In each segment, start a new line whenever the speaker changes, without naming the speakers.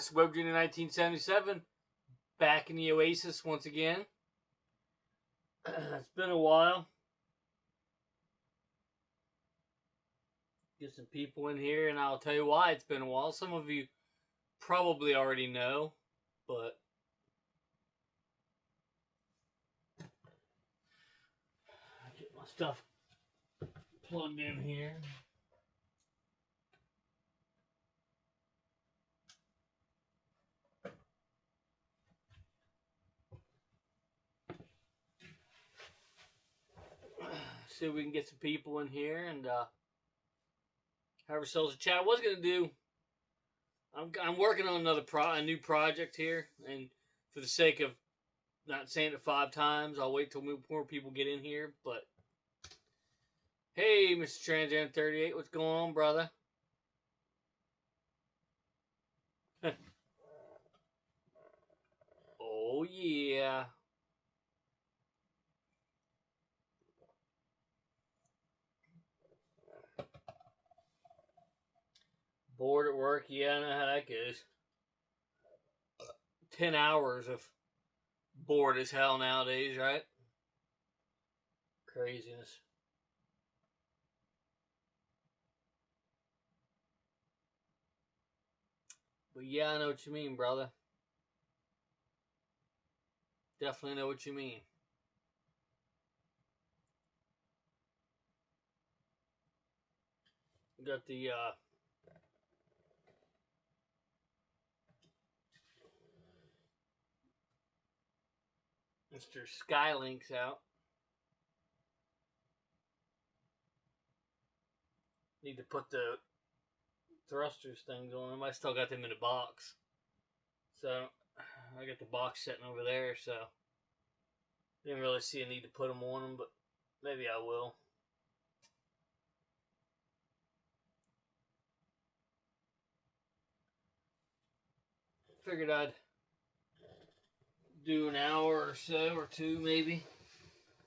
This is Web Junior 1977, back in the Oasis once again. It's been a while. Get some people in here, and I'll tell you why it's been a while. Some of you probably already know, but I'll get my stuff plugged in here. See if we can get some people in here and have ourselves a chat. I was gonna do. I'm working on a new project here, and for the sake of not saying it 5 times, I'll wait till more people get in here. But hey, Mr. Transam 38, what's going on, brother? Oh yeah. Bored at work, yeah, I know how that goes. 10 hours of bored as hell nowadays, right? Craziness. But yeah, I know what you mean, brother. Definitely know what you mean. We got the Mr. Skylinks out. Need to put the thrusters things on them. I still got them in the box. So I got the box sitting over there, so didn't really see a need to put them on them, but maybe I will. Figured I'd do an hour or so, or two maybe.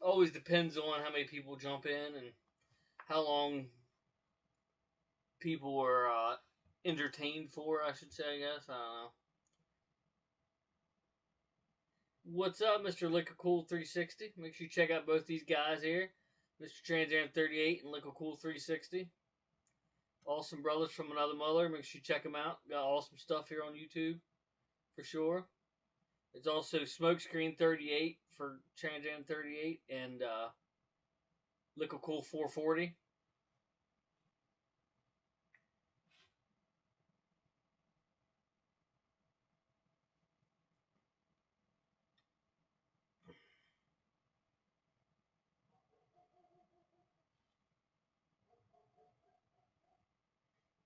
Always depends on how many people jump in and how long people are entertained for, I should say, I guess. I don't know. What's up, Mr. Liquor Cool 360? Make sure you check out both these guys here, Mr. Transaram 38 and Liquor Cool 360. Awesome brothers from another mother. Make sure you check them out. Got awesome stuff here on YouTube, for sure. It's also Smokescreen 38 for Transaram 38 and Liquor Cool 440.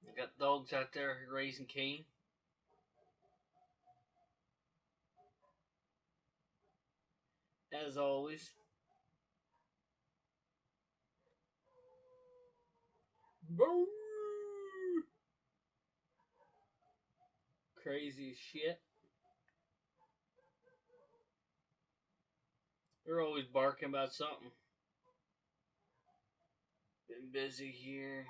I got dogs out there raising Cain. As always. Boo! Crazy as shit. They're always barking about something. Been busy here.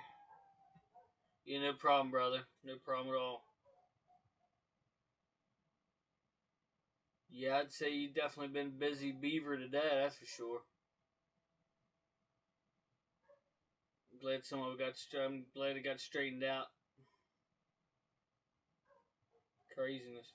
Yeah, no problem, brother. No problem at all. Yeah, I'd say you definitely been busy beaver today, that's for sure. I'm glad I'm glad it got straightened out. Craziness.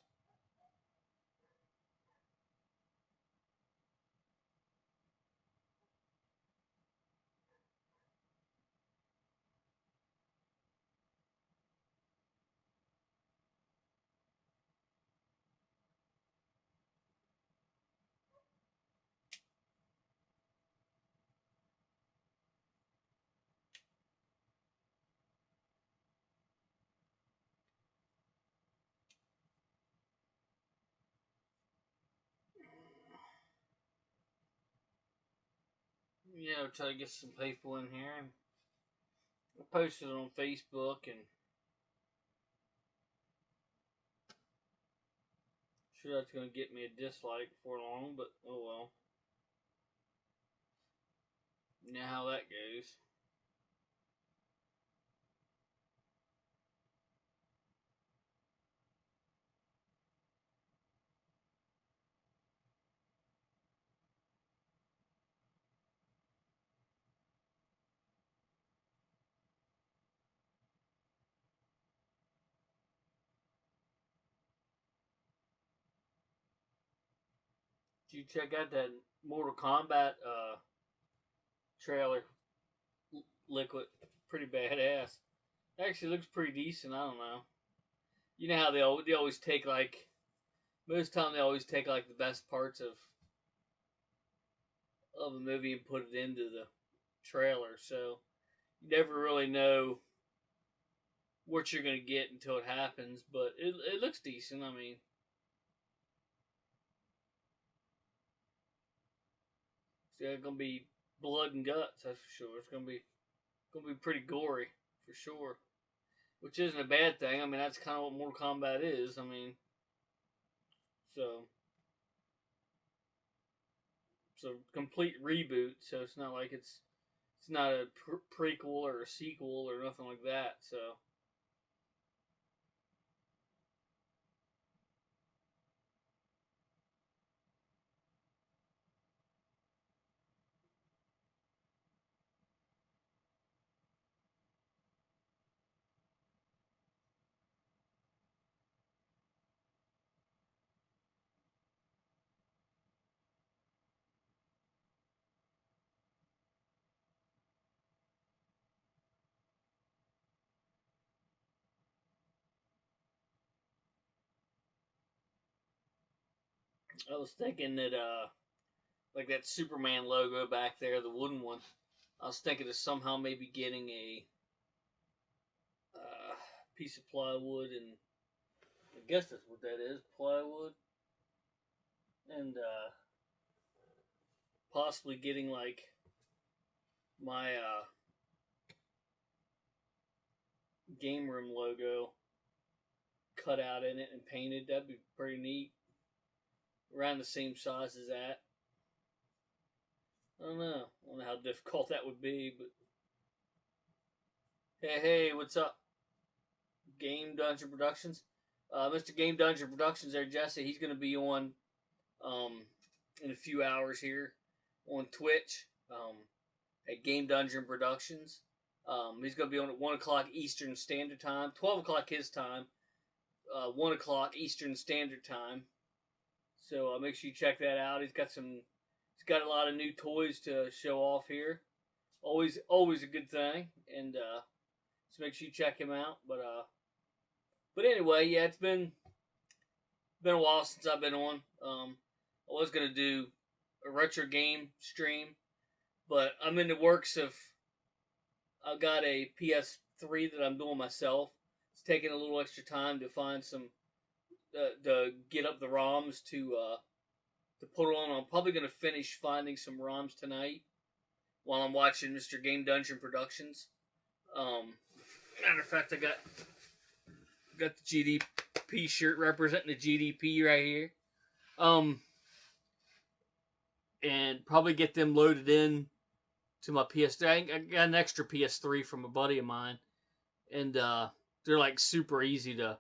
Yeah, I'll try to get some people in here. I posted it on Facebook and sure that's gonna get me a dislike before long, but oh well. You know how that goes. Did you check out that Mortal Kombat trailer? Liquid, pretty badass. Actually, looks pretty decent. I don't know. You know how they always take like most time they always take like the best parts of a movie and put it into the trailer. So you never really know what you're gonna get until it happens. But it looks decent. I mean, it's gonna be blood and guts. That's for sure. It's gonna be pretty gory for sure. Which isn't a bad thing. I mean, that's kind of what Mortal Kombat is. I mean, so complete reboot. So it's not like it's not a prequel or a sequel or nothing like that. So I was thinking that like that Superman logo back there, the wooden one. I was thinking of somehow maybe getting a piece of plywood, and I guess that's what that is, plywood, and possibly getting like my game room logo cut out in it and painted. That'd be pretty neat. Around the same size as that. I don't know how difficult that would be, but hey, what's up? Game Dungeon Productions. Mr. Game Dungeon Productions there, Jesse. He's going to be on um, in a few hours here on Twitch at Game Dungeon Productions. He's going to be on at 1 o'clock Eastern Standard Time, 12 o'clock his time, 1 o'clock Eastern Standard Time. So make sure you check that out. He's got a lot of new toys to show off here. Always a good thing. And so make sure you check him out. But anyway, yeah, it's been a while since I've been on. I was gonna do a retro game stream, but I'm in the works of. I've got a PS3 that I'm doing myself. It's taking a little extra time to find some to get up the ROMs to put on. I'm probably gonna finish finding some ROMs tonight while I'm watching Mr. Game Dungeon Productions. Matter of fact, I got the GDP shirt representing the GDP right here. And probably get them loaded in to my PS3. I got an extra PS3 from a buddy of mine, and they're like super easy to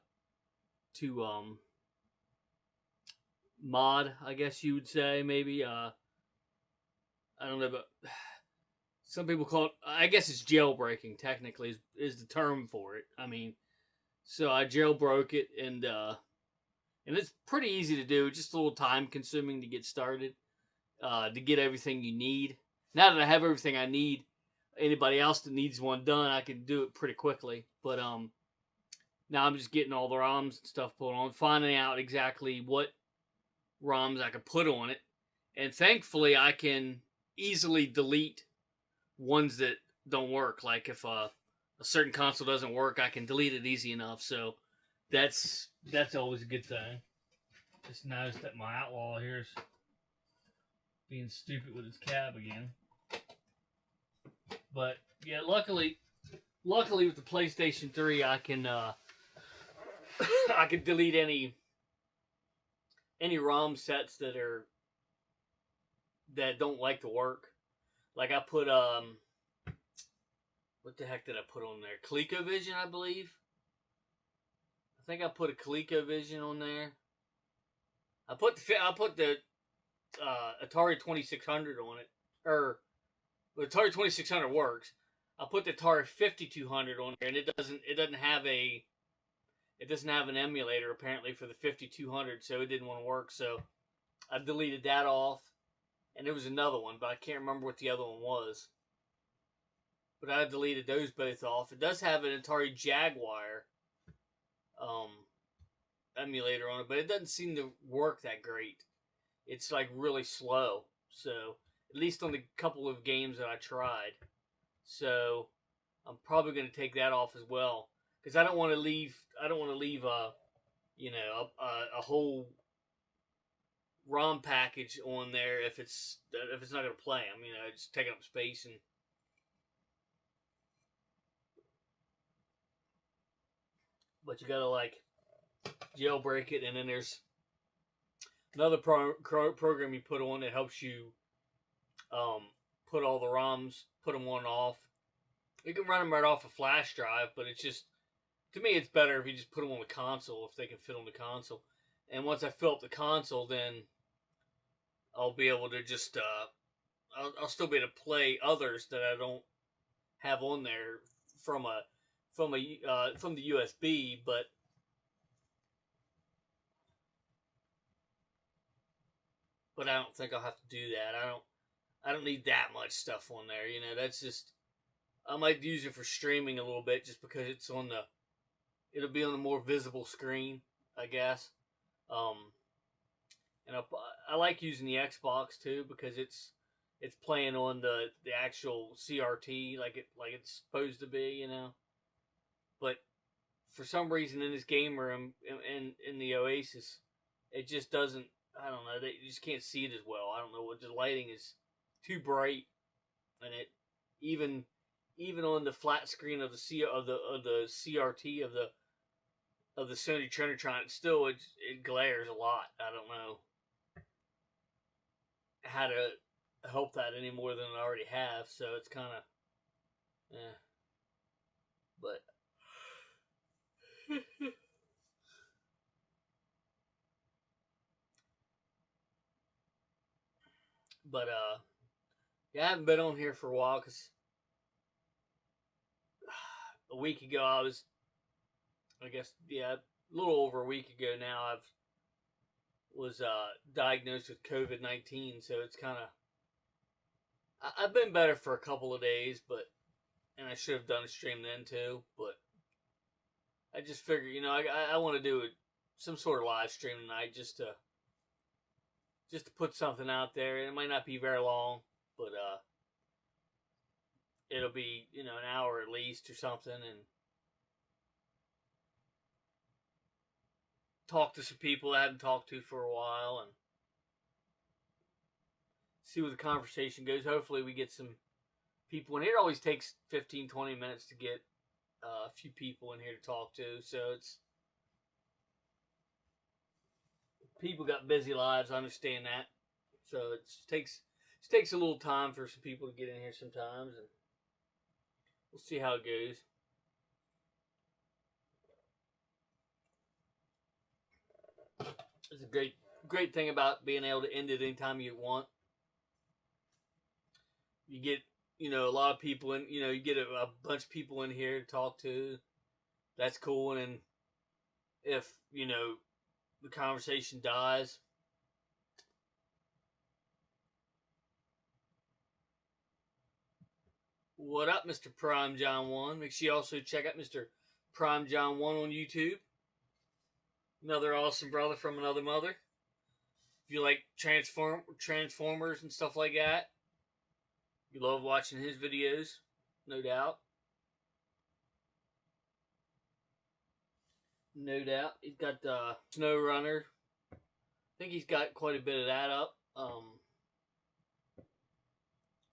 mod, I guess you would say, maybe. I don't know, but some people call it. I guess it's jailbreaking. Technically, is the term for it. I mean, so I jailbroke it, and it's pretty easy to do. Just a little time consuming to get started, to get everything you need. Now that I have everything I need, anybody else that needs one done, I can do it pretty quickly. But now I'm just getting all the ROMs and stuff put on, finding out exactly what ROMs I can put on it, and thankfully I can easily delete ones that don't work. Like if a certain console doesn't work, I can delete it easy enough. So that's always a good thing. Just noticed that my Outlaw here's being stupid with his cab again. But yeah, luckily with the PlayStation 3, I can I can delete any ROM sets that don't like to work. Like I put what the heck did I put on there? ColecoVision, I believe. I think I put a ColecoVision on there. I put the Atari 2600 on it, or the Atari 2600 works. I put the Atari 5200 on there, and it doesn't have an emulator apparently for the 5200, so it didn't want to work. So I deleted that off, and there was another one, but I can't remember what the other one was. But I deleted those both off. It does have an Atari Jaguar um, emulator on it, but it doesn't seem to work that great. It's like really slow. So at least on the couple of games that I tried. So I'm probably going to take that off as well because I don't want to leave. I don't want to leave a whole ROM package on there if it's not going to play them. It's taking up space. And but you got to like jailbreak it, and then there's another program you put on that helps you um, put all the ROMs, put them on and off. You can run them right off a flash drive, but it's just, to me, it's better if you just put them on the console if they can fit on the console. And once I fill up the console, then I'll be able to just I'll still be able to play others that I don't have on there from from the USB, but I don't think I'll have to do that. I don't need that much stuff on there. That's just, I might use it for streaming a little bit just because it'll be on a more visible screen, I guess. Um, and I like using the Xbox too because it's playing on the actual CRT like it's supposed to be. But for some reason in this game room in the Oasis, it just doesn't. I don't know. You just can't see it as well. I don't know what the lighting is too bright, and it even on the flat screen of the CRT of the Sony Trinitron, it glares a lot. I don't know how to help that any more than I already have, so it's kind of, eh. But but yeah, I haven't been on here for a while because a week ago I guess, yeah, a little over a week ago now, was diagnosed with COVID-19, so it's kind of, I've been better for a couple of days, and I should have done a stream then too, but I just figured, I want to do some sort of live stream tonight just to put something out there, and it might not be very long, but it'll be an hour at least or something, and talk to some people I haven't talked to for a while, and see where the conversation goes. Hopefully we get some people in here. It always takes 15-20 minutes to get a few people in here to talk to, so it's, people got busy lives, I understand that, so it takes a little time for some people to get in here sometimes, and we'll see how it goes. It's a great thing about being able to end it anytime you want. You get a lot of people in. You get a bunch of people in here to talk to. That's cool. And then if the conversation dies, what up, Mr. Prime John 1? Make sure you also check out Mr. Prime John 1 on YouTube. Another awesome brother from another mother. If you like Transformers and stuff like that, you love watching his videos, no doubt. No doubt. He's got Snow Runner. I think he's got quite a bit of that up.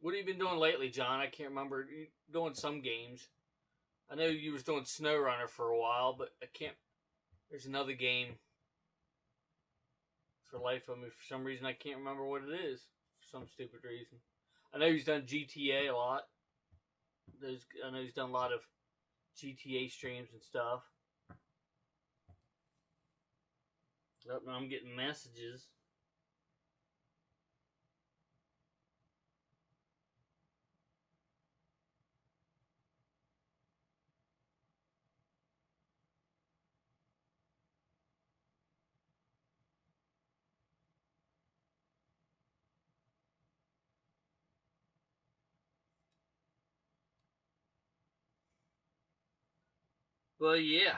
What have you been doing lately, John? I can't remember. You doing some games. I know you was doing Snow Runner for a while, but I can't. There's another game for life of me. For some reason, I can't remember what it is. For some stupid reason. I know he's done GTA a lot. I know he's done a lot of GTA streams and stuff. Oh, now I'm getting messages. Well, yeah.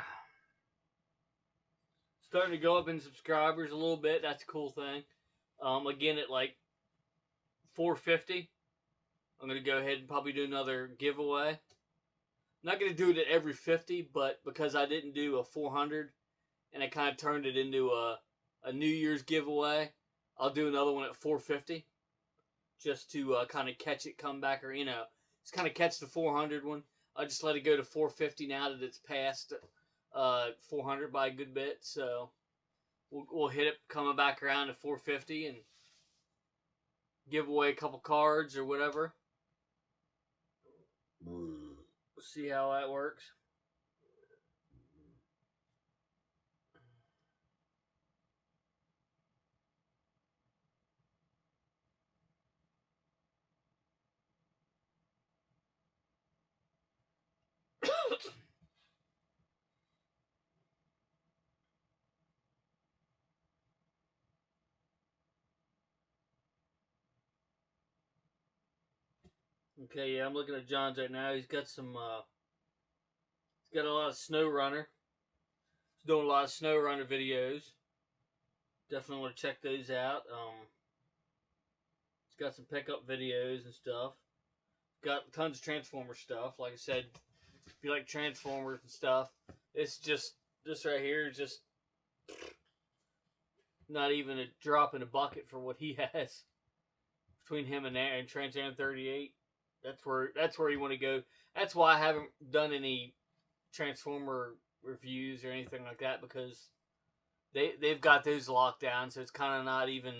Starting to go up in subscribers a little bit. That's a cool thing. Again, at like 450, I'm going to go ahead and probably do another giveaway. I'm not going to do it at every 50, but because I didn't do a 400 and I kind of turned it into a New Year's giveaway, I'll do another one at 450 just to kind of catch it come back, or, just kind of catch the 400 one. I'll just let it go to 450 now that it's past 400 by a good bit. So we'll hit it coming back around to 450 and give away a couple cards or whatever. We'll see how that works. Okay, yeah, I'm looking at John's right now. He's got he's got a lot of snow runner. He's doing a lot of snow runner videos. Definitely want to check those out. He's got some pickup videos and stuff. Got tons of Transformer stuff. Like I said, if you like Transformers and stuff, it's just, this right here is just not even a drop in a bucket for what he has between him and Trans Am 38. That's where you want to go. That's why I haven't done any Transformer reviews or anything like that, because they've got those locked down, so it's kind of not even.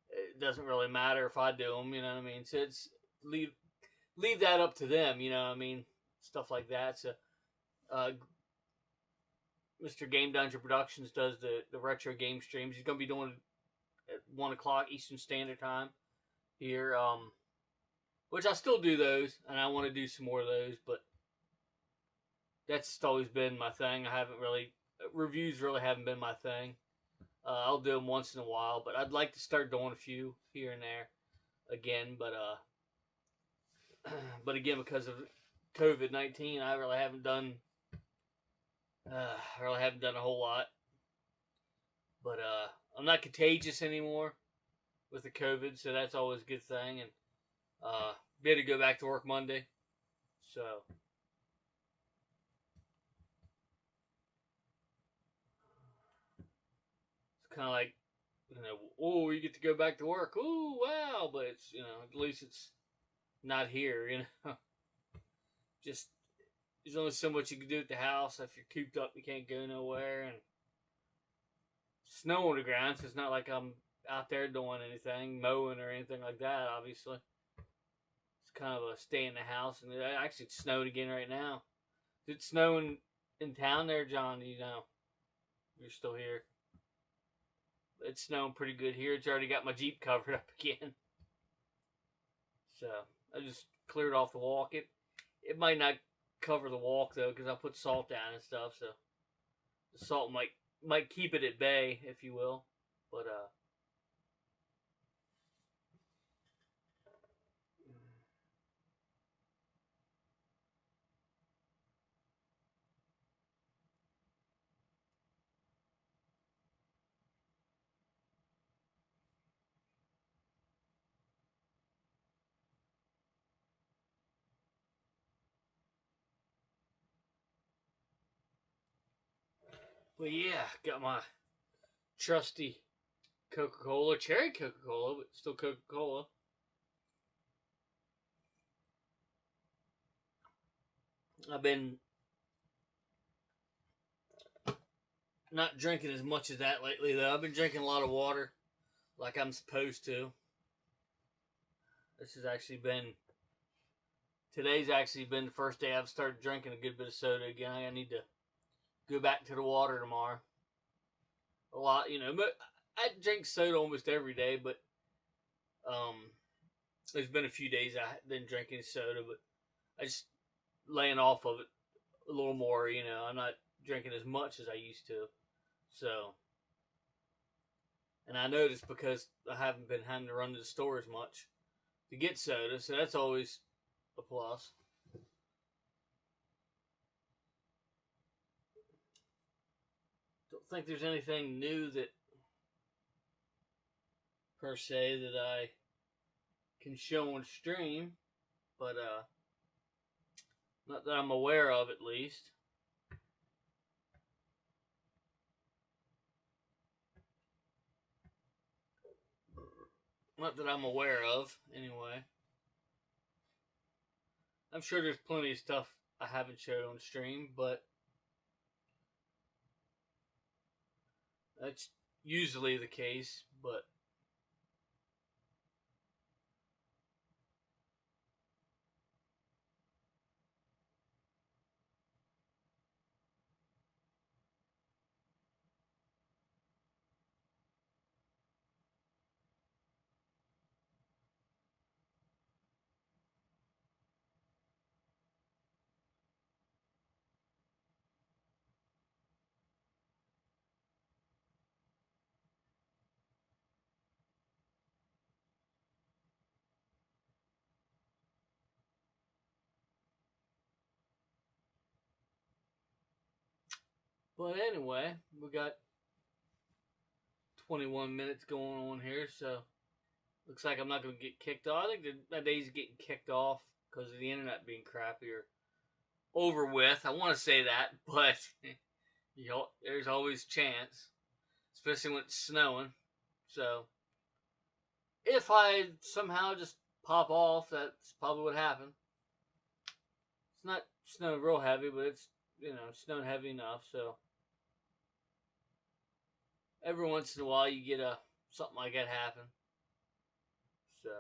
It doesn't really matter if I do them, you know what I mean? So it's leave that up to them, you know what I mean? Stuff like that. So Mr. Game Dungeon Productions does the retro game streams. He's gonna be doing it at 1 o'clock Eastern Standard Time here. Which I still do those, and I want to do some more of those, but that's just always been my thing. Reviews really haven't been my thing. I'll do them once in a while, but I'd like to start doing a few here and there again. But again, because of COVID-19, I really haven't done a whole lot. But I'm not contagious anymore with the COVID, so that's always a good thing. And be able to go back to work Monday, so. It's kind of like, oh, you get to go back to work. Oh, wow. But it's, at least it's not here, Just, there's only so much you can do at the house. If you're cooped up, you can't go nowhere. And snow on the ground, so it's not like I'm out there doing anything, mowing or anything like that, obviously. It's kind of a stay in the house. And actually, it's snowing again right now. Is it snowing in town there, John? You're still here. It's snowing pretty good here. It's already got my Jeep covered up again. So I just cleared off the walk. It might not cover the walk though, because I put salt down and stuff. So the salt might keep it at bay, if you will. But yeah, got my trusty Coca-Cola, cherry Coca-Cola, but still Coca-Cola. I've been not drinking as much as that lately though. I've been drinking a lot of water, like I'm supposed to. Today's actually been the first day I've started drinking a good bit of soda again. I need to go back to the water tomorrow. A lot, but I drink soda almost every day, but um, there's been a few days I've been drinking soda, but I just laying off of it a little more, I'm not drinking as much as I used to. So, and I noticed because I haven't been having to run to the store as much to get soda, so that's always a plus. think there's anything new that, per se, that I can show on stream, but not that I'm aware of, at least. Not that I'm aware of, anyway. I'm sure there's plenty of stuff I haven't showed on stream, but that's usually the case. Anyway, we got 21 minutes going on here, so looks like I'm not going to get kicked off. I think that day's getting kicked off because of the internet being crappy or over with. I want to say that, but there's always chance, especially when it's snowing. So if I somehow just pop off, that's probably what happened. It's not snowing real heavy, but it's snowing heavy enough. So every once in a while you get something like that happen. So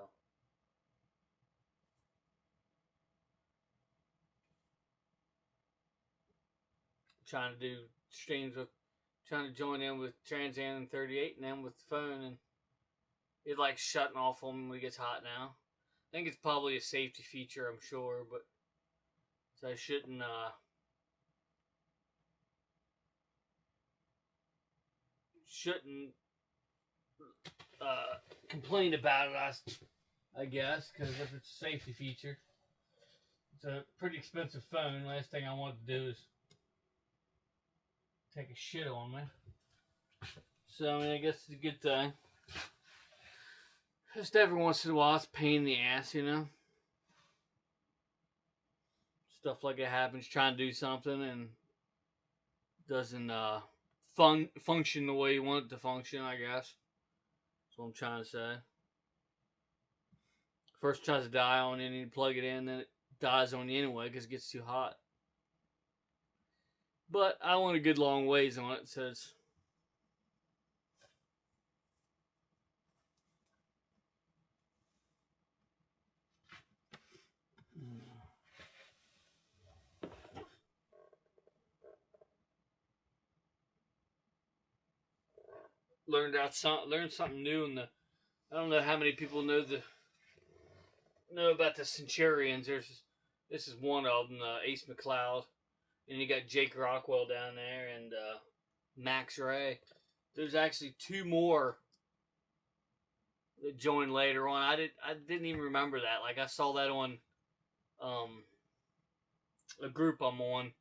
trying to do streams with, trying to join in with Trans Am 38 and then with the phone, and it like shutting off on me when it gets hot now. I think it's probably a safety feature, I'm sure, but so I shouldn't complain about it. I guess because if it's a safety feature, it's a pretty expensive phone. Last thing I want to do is take a shit on me. So I guess it's a good thing. Just every once in a while, it's a pain in the ass, Stuff like it happens, trying to do something and doesn't function the way you want it to function, I guess. That's what I'm trying to say. First tries to die on you and you plug it in, then it dies on you anyway because it gets too hot. But I want a good long ways on it, so it's learned something new in the. I don't know how many people know about the Centurions. This is one of them, Ace McLeod, and you got Jake Rockwell down there and Max Ray. There's actually two more that joined later on. I didn't even remember that. Like I saw that on a group I'm on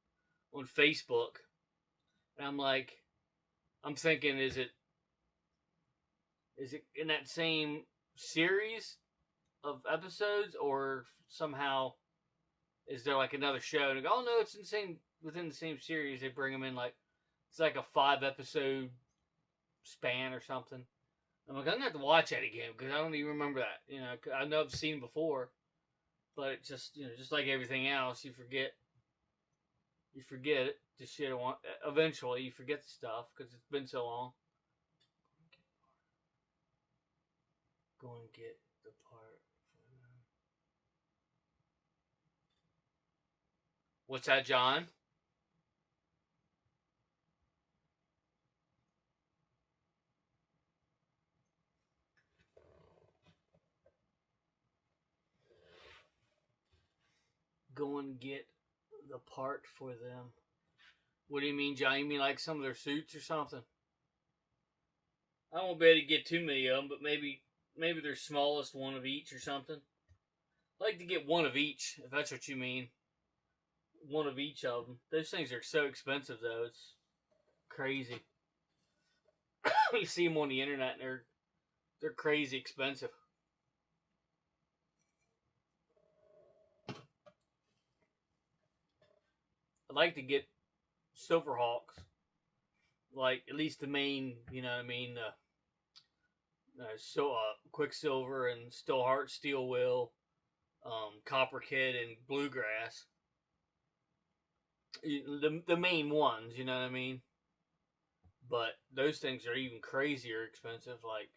Facebook, and I'm thinking, is it in that same series of episodes, or somehow is there like another show? And I go, oh no, it's within the same series. They bring them in like it's like a 5-episode span or something. I'm like, I'm gonna have to watch that again because I don't even remember that. I know I've seen before, but it just just like everything else, you forget it. Just shit on. Eventually, you forget the stuff because it's been so long. Go and get the part. What's that, John? Go and get the part for them. What do you mean, John? You mean like some of their suits or something? I won't be able to get too many of them, but maybe their smallest one of each or something. I'd like to get one of each, if that's what you mean. One of each of them. Those things are so expensive, though. It's crazy. You see them on the internet, and they're crazy expensive. I'd like to get Silverhawks, like at least the main, you know what I mean, Quicksilver and Stillheart, Steel Will, Copper Kid, and Bluegrass. The main ones, you know what I mean. But those things are even crazier expensive. Like,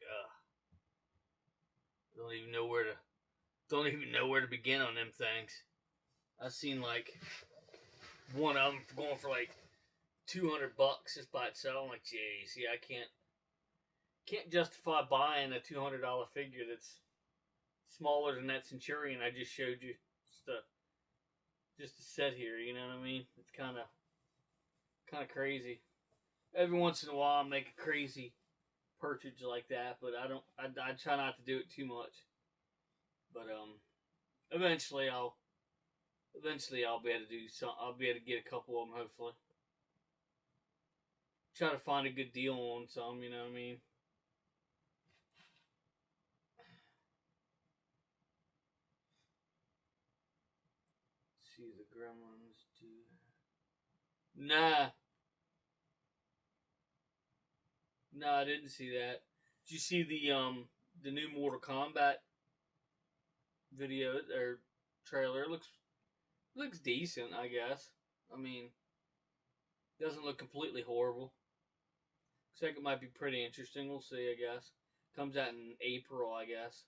don't even know where to begin on them things. I've seen like one of them going for like $200 just by itself. I'm like, geez, yeah, I can't justify buying a $200 figure that's smaller than that Centurion I just showed you. Just to sit here, you know what I mean? It's kind of crazy. Every once in a while, I make a crazy purchase like that, but I don't. I try not to do it too much. But eventually I'll be able to do some. I'll be able to get a couple of them hopefully. Try to find a good deal on some. You know what I mean? Let's see the Gremlins do. Nah, I didn't see that. Did you see the new Mortal Kombat video or trailer? It looks decent, I guess. I mean, doesn't look completely horrible. Looks like it might be pretty interesting. We'll see, I guess. Comes out in April, I guess.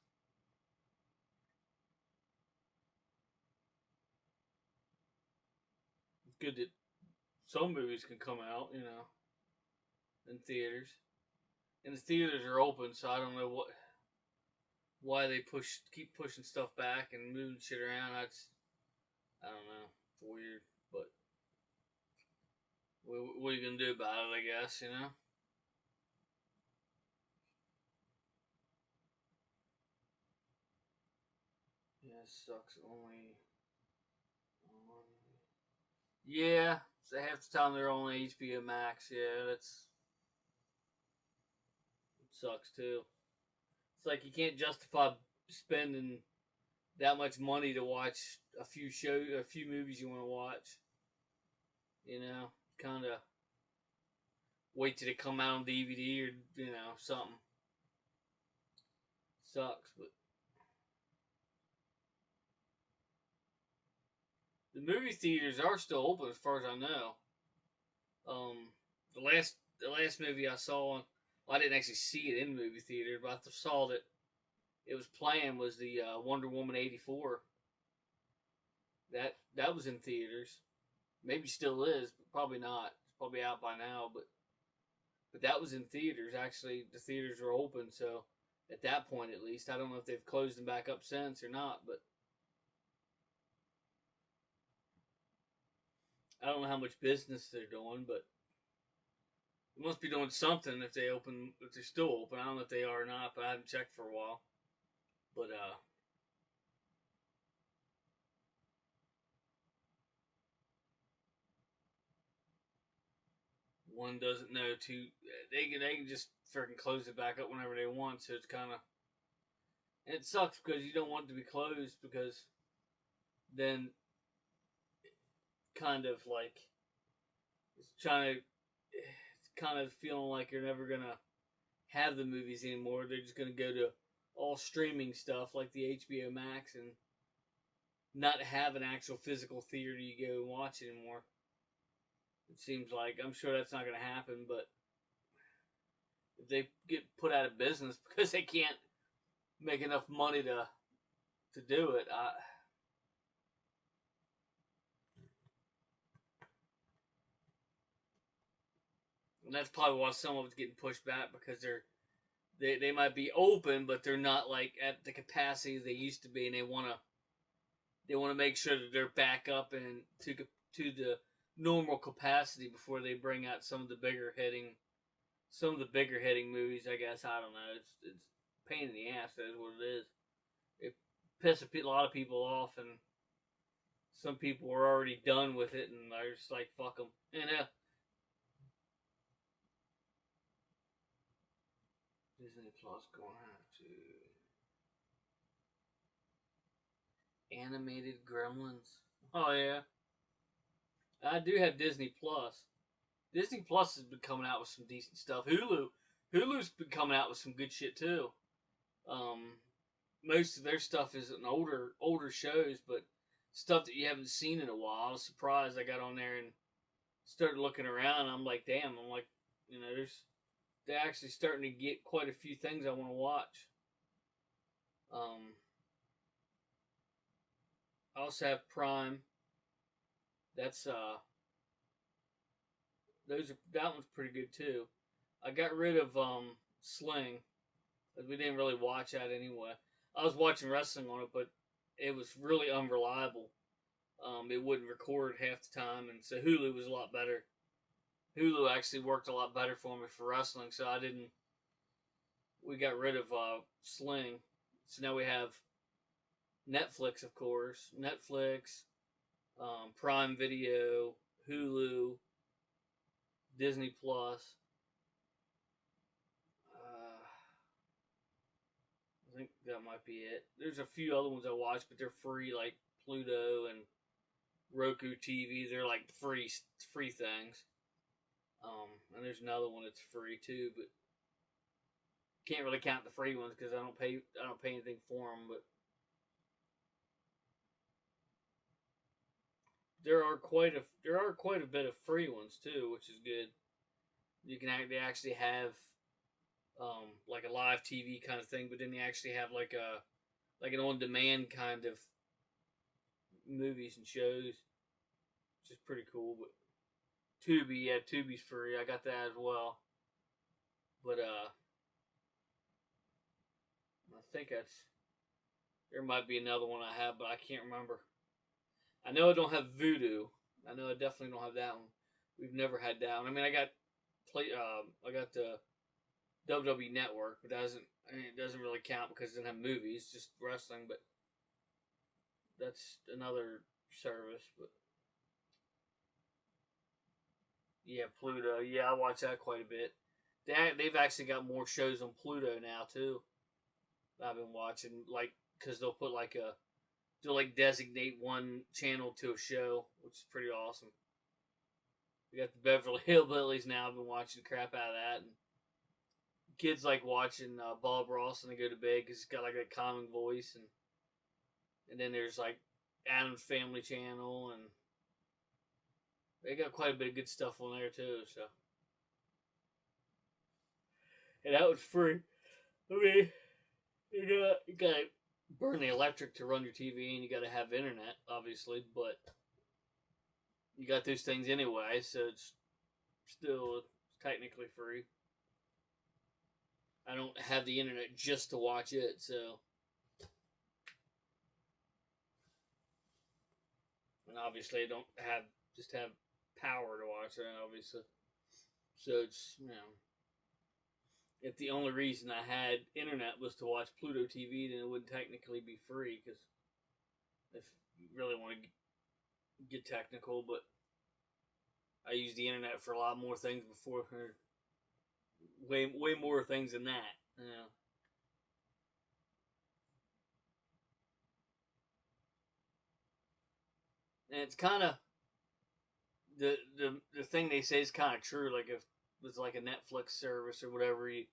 It's good that some movies can come out, you know, in theaters. And the theaters are open, so I don't know why they keep pushing stuff back and moving shit around. I don't know. It's weird, but what are you gonna do about it? I guess, you know. Yeah, it sucks. Yeah, so half the time they're on HBO Max. Yeah, it sucks too. It's like you can't justify spending that much money to watch a few movies you want to watch. You know, kind of wait till they come out on DVD or something. Sucks, but the movie theaters are still open as far as I know. Um, the last movie I saw, well, I didn't actually see it in the movie theater, but I saw that it was playing was the Wonder Woman '84. That was in theaters. Maybe still is, but probably not. It's probably out by now, but that was in theaters. Actually, the theaters were open, so at that point at least, I don't know if they've closed them back up since or not, but I don't know how much business they're doing, but they must be doing something if they're still open. I don't know if they are or not, but I haven't checked for a while. But one doesn't know too. They can just freaking close it back up whenever they want. So it's kind of it sucks because you don't want it to be closed because then kind of like it's kind of feeling like you're never gonna have the movies anymore. They're just gonna go to all streaming stuff like the HBO Max and not have an actual physical theater you go and watch anymore. It seems like I'm sure that's not gonna happen, but if they get put out of business because they can't make enough money to do it, and that's probably why some of it's getting pushed back because they might be open, but they're not like at the capacity they used to be, and they want to make sure that they're back up and to the normal capacity before they bring out some of the bigger hitting movies. I guess I don't know. It's pain in the ass. That's what it is. It pisses a lot of people off, and some people are already done with it, and they're just like fuck them. And Disney Plus gonna have to animated Gremlins. Oh yeah, I do have Disney Plus. Disney Plus has been coming out with some decent stuff. Hulu's been coming out with some good shit too. Um, Most of their stuff is an older shows, but stuff that you haven't seen in a while. I was surprised I got on there and started looking around. I'm like, damn. I'm like, they're actually starting to get quite a few things I want to watch. I also have Prime. That's that one's pretty good too. I got rid of Sling. We didn't really watch that anyway. I was watching wrestling on it, but it was really unreliable. It wouldn't record half the time, and so Hulu was a lot better. Hulu actually worked a lot better for me for wrestling, so I didn't. We got rid of Sling, so now we have Netflix, of course, Netflix, Prime Video, Hulu, Disney Plus. I think that might be it. There's a few other ones I watch, but they're free, like Pluto and Roku TV. They're like free things. And there's another one that's free too, but can't really count the free ones because I don't pay anything for them. But there are quite a bit of free ones too, which is good. They actually have like a live TV kind of thing, but then they actually have like an on demand kind of movies and shows, which is pretty cool. But Tubi, yeah, Tubi's free. I got that as well. But I think there might be another one I have, but I can't remember. I know I don't have Voodoo. I know I definitely don't have that one. We've never had that one. I mean, I got the WWE Network, but it doesn't really count because it doesn't have movies, just wrestling. But that's another service. But yeah, Pluto. Yeah, I watch that quite a bit. They've actually got more shows on Pluto now too. I've been watching because they'll like designate one channel to a show, which is pretty awesome. We got the Beverly Hillbillies now. I've been watching the crap out of that. And kids like watching Bob Ross when they go to bed because he's got like that calming voice. And then there's like Adam's Family Channel. And they got quite a bit of good stuff on there too. So, and that was free. I mean, you got to burn the electric to run your TV and you got to have internet, obviously. But you got those things anyway, so it's still technically free. I don't have the internet just to watch it, so. And obviously, I don't have power to watch it, obviously. So it's, if the only reason I had internet was to watch Pluto TV, then it wouldn't technically be free, because if you really want to get technical, but I use the internet for a lot more things before, way more things than that, And it's kind of the thing they say is kind of true. Like if it was like a Netflix service or whatever, you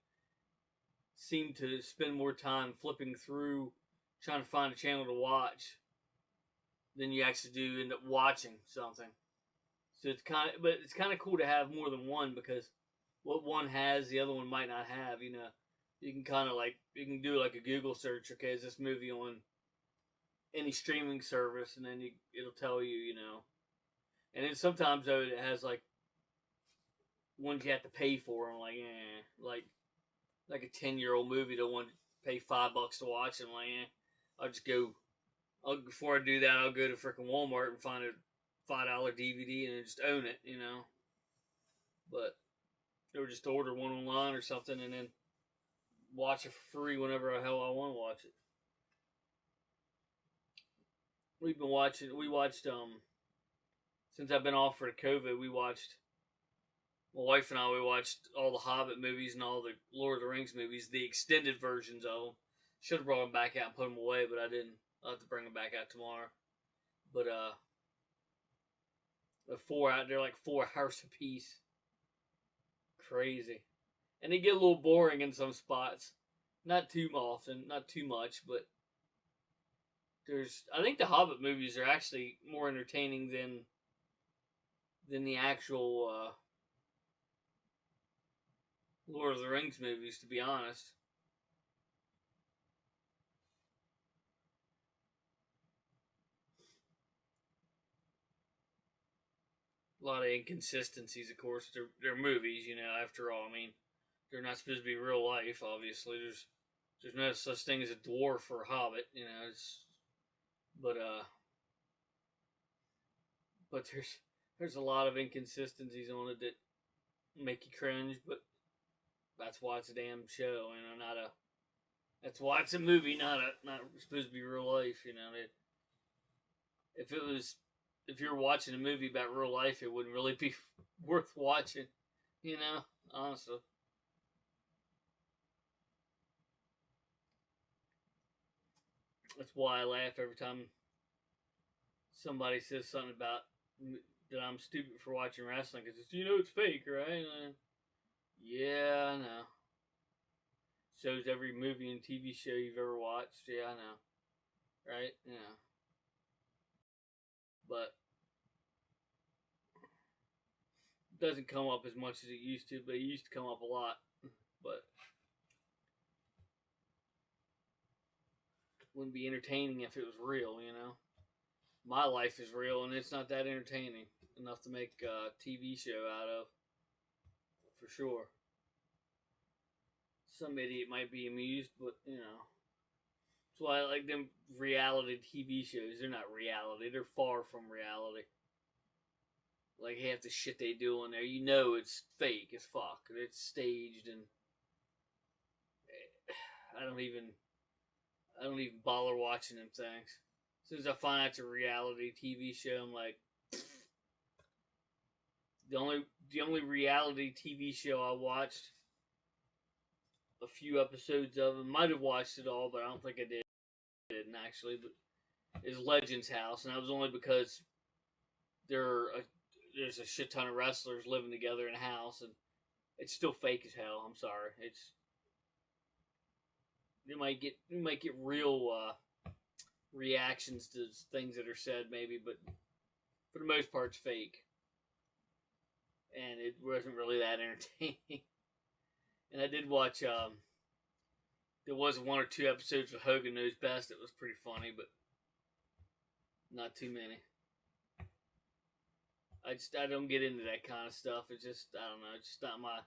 seem to spend more time flipping through trying to find a channel to watch than you actually do end up watching something. So it's kind of cool to have more than one because what one has, the other one might not have. You can kind of you can do like a Google search. Okay, is this movie on any streaming service? And then it'll tell you. And then sometimes though it has like ones you have to pay for. I'm like, like a 10-year-old movie to want to pay $5 to watch. And I'm like, I'll just go. Before I do that, I'll go to freaking Walmart and find a $5 DVD and just own it. But or just order one online or something and then watch it for free whenever the hell I want to watch it. We watched since I've been off for COVID, we watched My wife and I, we watched all the Hobbit movies and all the Lord of the Rings movies, the extended versions of them. Should have brought them back out and put them away, but I didn't. I'll have to bring them back out tomorrow. But they're like 4 hours a piece. Crazy. And they get a little boring in some spots. Not too often, not too much, but I think the Hobbit movies are actually more entertaining than the actual Lord of the Rings movies, to be honest. A lot of inconsistencies, of course. They're movies, after all. I mean, they're not supposed to be real life, obviously. There's no such thing as a dwarf or a hobbit, but but there's a lot of inconsistencies on it that make you cringe, but that's why it's a damn show, not a that's why it's a movie, not supposed to be real life, if it was if you're watching a movie about real life, it wouldn't really be worth watching, honestly. That's why I laugh every time somebody says something about that I'm stupid for watching wrestling because it's fake, right? Yeah, I know. Shows every movie and TV show you've ever watched. Yeah, I know. Right? Yeah. But it doesn't come up as much as it used to, but it used to come up a lot. But it wouldn't be entertaining if it was real. My life is real and it's not that entertaining enough to make a TV show out of, for sure. Some idiot might be amused, but that's why I like them reality TV shows. They're not reality. They're far from reality. Like half the shit they do on there, it's fake as fuck. It's staged, and I don't even, I don't even bother watching them things. As soon as I find out it's a reality TV show, I'm like, the only reality TV show I watched a few episodes of, and might have watched it all, but I don't think I didn't actually. But is Legends House, and that was only because there's a shit ton of wrestlers living together in a house, and it's still fake as hell. I'm sorry. You might get real reactions to things that are said, maybe, but for the most part, it's fake, and it wasn't really that entertaining. And I did watch. There was 1 or 2 episodes of Hogan Knows Best. It was pretty funny, but not too many. I don't get into that kind of stuff. It's just, I don't know. It's just not my.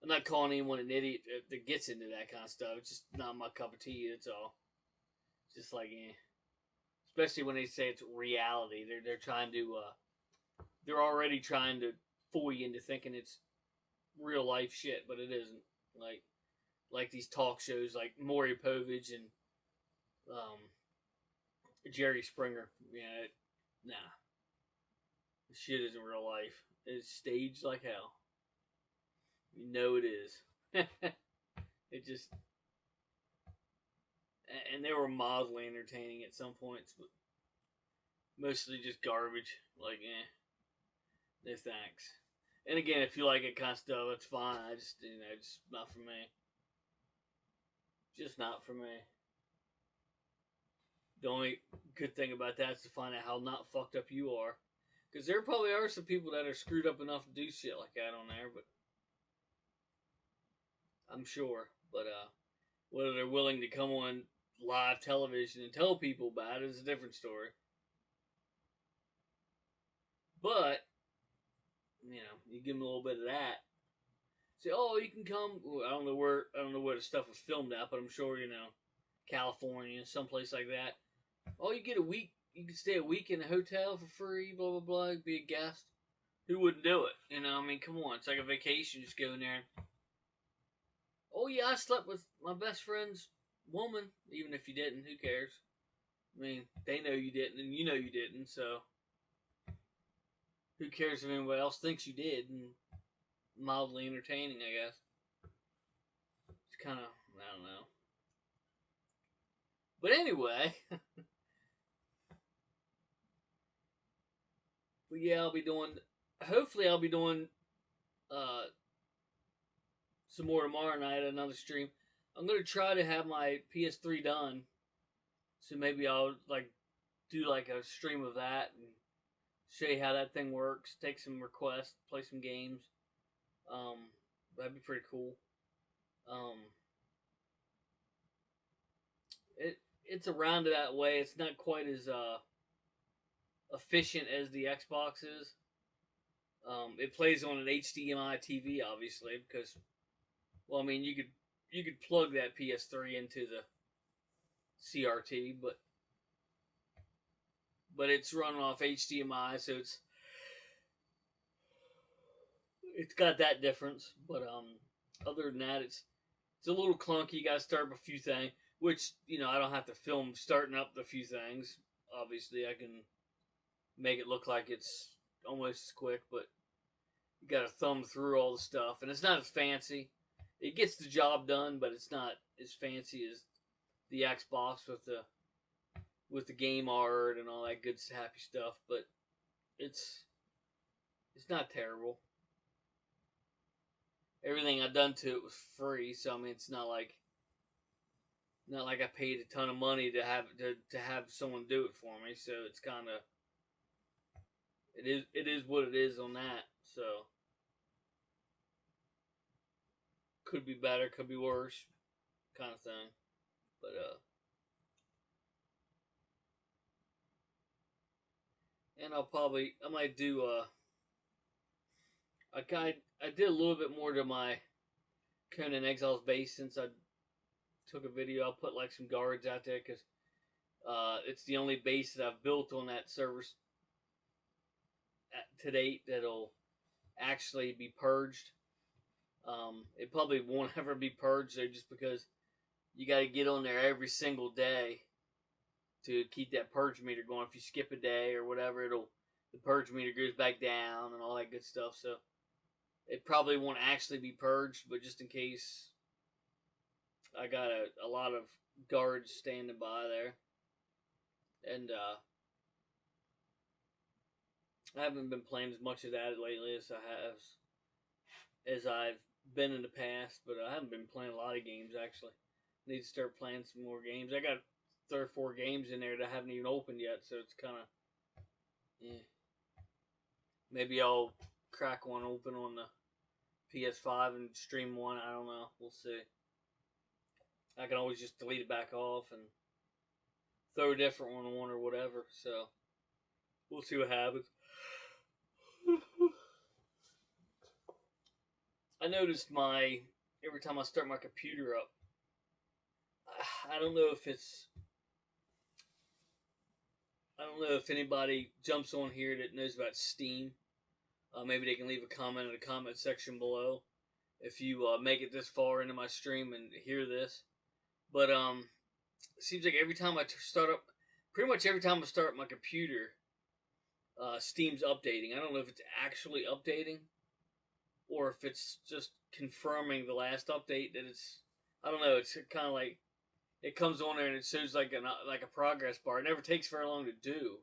I'm not calling anyone an idiot that gets into that kind of stuff. It's just not my cup of tea. That's all. It's just like, especially when they say it's reality. They're trying to. They're already trying to fool you into thinking it's real life shit, but it isn't. Like these talk shows, like Maury Povich and Jerry Springer. Nah, this shit isn't real life. It's staged like hell. It is. It just, and they were mildly entertaining at some points, but mostly just garbage. Like, no thanks. And again, if you like it kind of stuff, that's fine. I just, just not for me. Just not for me. The only good thing about that is to find out how not fucked up you are. Because there probably are some people that are screwed up enough to do shit like that on there, but I'm sure. But whether they're willing to come on live television and tell people about it is a different story. But you give them a little bit of that. Say, oh, you can come. I don't know where the stuff was filmed at, but I'm sure California, someplace like that. Oh, you get a week. You can stay a week in a hotel for free. Blah blah blah. Be a guest. Who wouldn't do it? I mean, come on. It's like a vacation. Just go in there. Oh yeah, I slept with my best friend's woman. Even if you didn't, who cares? I mean, they know you didn't, and you know you didn't. So who cares if anybody else thinks you did? And mildly entertaining, I guess. It's kind of, I don't know. But anyway, but yeah, hopefully I'll be doing uh, some more tomorrow night, another stream. I'm going to try to have my PS3 done. So maybe I'll do a stream of that and show you how that thing works, take some requests, play some games. Um, that'd be pretty cool. Um, it's around that way. It's not quite as efficient as the Xbox is. It plays on an HDMI TV, obviously, because well, I mean, you could plug that PS3 into the CRT, but it's running off HDMI, so it's got that difference. But other than that, it's a little clunky. You got to start up a few things, which I don't have to film starting up the few things. Obviously, I can make it look like it's almost as quick, but you got to thumb through all the stuff, and it's not as fancy. It gets the job done, but it's not as fancy as the Xbox with the game art and all that good happy stuff. But it's it's not terrible. Everything I've done to it was free, so I mean it's not like I paid a ton of money to have someone do it for me. So it's kind of it is what it is on that. So could be better, could be worse, kind of thing. But and I might do I did a little bit more to my Conan Exiles base since I took a video. I'll put like some guards out there because it's the only base that I've built on that server to date that'll actually be purged. It probably won't ever be purged though, just because you got to get on there every single day to keep that purge meter going. If you skip a day or whatever, the purge meter goes back down and all that good stuff. So it probably won't actually be purged, but just in case, I got a lot of guards standing by there, and I haven't been playing as much of that lately as I've been in the past. But I haven't been playing a lot of games actually. I need to start playing some more games. I got 3 or 4 games in there that I haven't even opened yet, so it's kind of yeah. Maybe I'll crack one open on the PS5 and stream one. I don't know. We'll see. I can always just delete it back off and throw a different one on or whatever. So we'll see what happens. I noticed every time I start my computer up, I don't know if it's I don't know if anybody jumps on here that knows about Steam. Maybe they can leave a comment in the comment section below if you make it this far into my stream and hear this. But it seems like every time I start up, pretty much every time I start my computer, Steam's updating. I don't know if it's actually updating or if it's just confirming the last update that it's. I don't know. It's kind of like it comes on there and it shows like a progress bar. It never takes very long to do,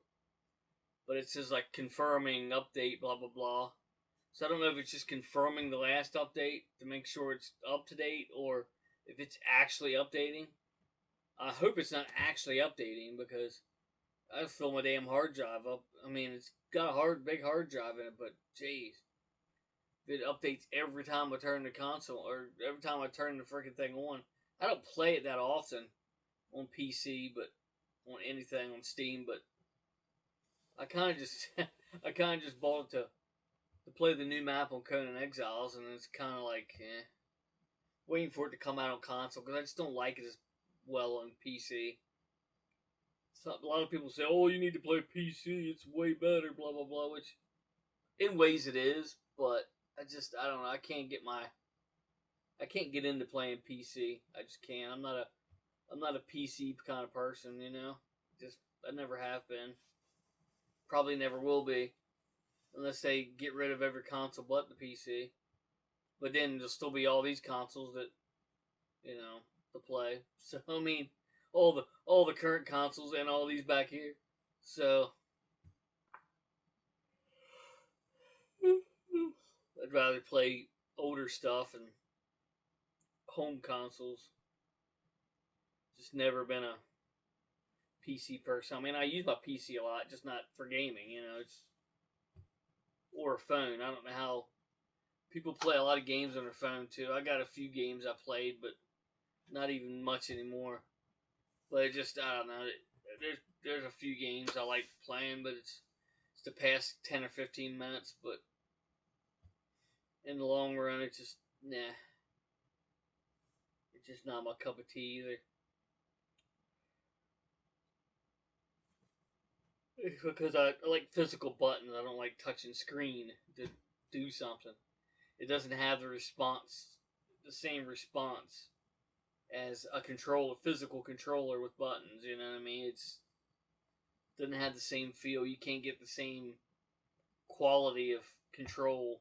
but it says like confirming update, blah blah blah. So I don't know if it's just confirming the last update to make sure it's up to date or if it's actually updating. I hope it's not actually updating because I fill my damn hard drive up. I mean, it's got a big hard drive in it, but jeez, if it updates every time I turn the console or every time I turn the freaking thing on. I don't play it that often on PC, but on anything on Steam. But I kind of just, I kind of just bought it to play the new map on Conan Exiles, and it's kind of like waiting for it to come out on console because I just don't like it as well on PC. So a lot of people say, "Oh, you need to play PC; it's way better." Blah blah blah. Which, in ways, it is, but I don't know. I can't get into playing PC. I just can't. I'm not a PC kind of person. Just I never have been. Probably never will be, unless they get rid of every console but the PC. But then there'll still be all these consoles that, to play. So I mean, all the current consoles and all these back here. So I'd rather play older stuff and home consoles. Just never been a PC person. I mean, I use my PC a lot, just not for gaming. It's or a phone. I don't know how people play a lot of games on their phone too. I got a few games I played, but not even much anymore. But it just I don't know. There's a few games I like playing, but it's the past 10 or 15 minutes. But in the long run, it's just nah. It's just not my cup of tea either. It's because I like physical buttons. I don't like touching screen to do something. It doesn't have the same response as a physical controller with buttons. You know what I mean? It's doesn't have the same feel. You can't get the same quality of control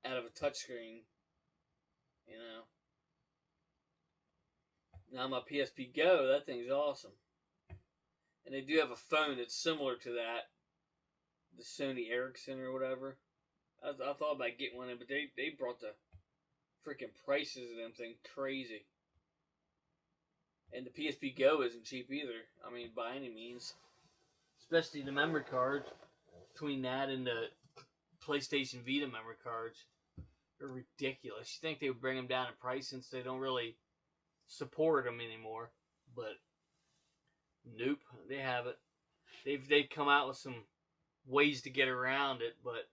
out of a touchscreen. You know. Now my PSP Go, that thing's awesome, and they do have a phone that's similar to that, the Sony Ericsson or whatever. I thought about getting one, but they brought the freaking prices of them things crazy. And the PSP Go isn't cheap either. I mean, by any means. Especially the memory cards. Between that and the PlayStation Vita memory cards, they're ridiculous. You think they would bring them down in price since they don't really support them anymore. But nope, they haven't. They've come out with some ways to get around it, but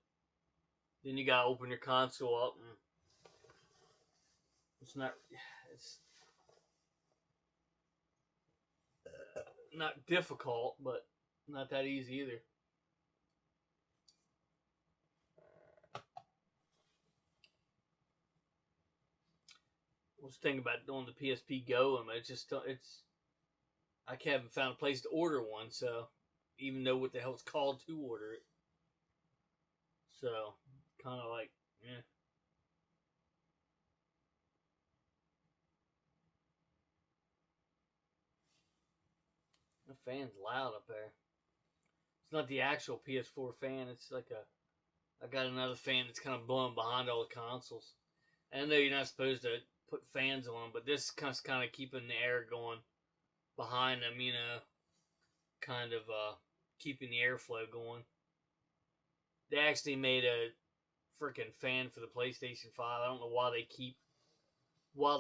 then you gotta open your console up and it's not difficult, but not that easy either. I was thinking about doing the PSP Go, and I haven't found a place to order one, so even know what the hell it's called to order it. So kind of like, yeah. The fan's loud up there. It's not the actual PS4 fan. It's like I got another fan that's kind of blowing behind all the consoles. And I know you're not supposed to put fans on them, but this is kind of keeping the air going behind them, kind of keeping the airflow going. They actually made a freaking fan for the PlayStation 5. I don't know why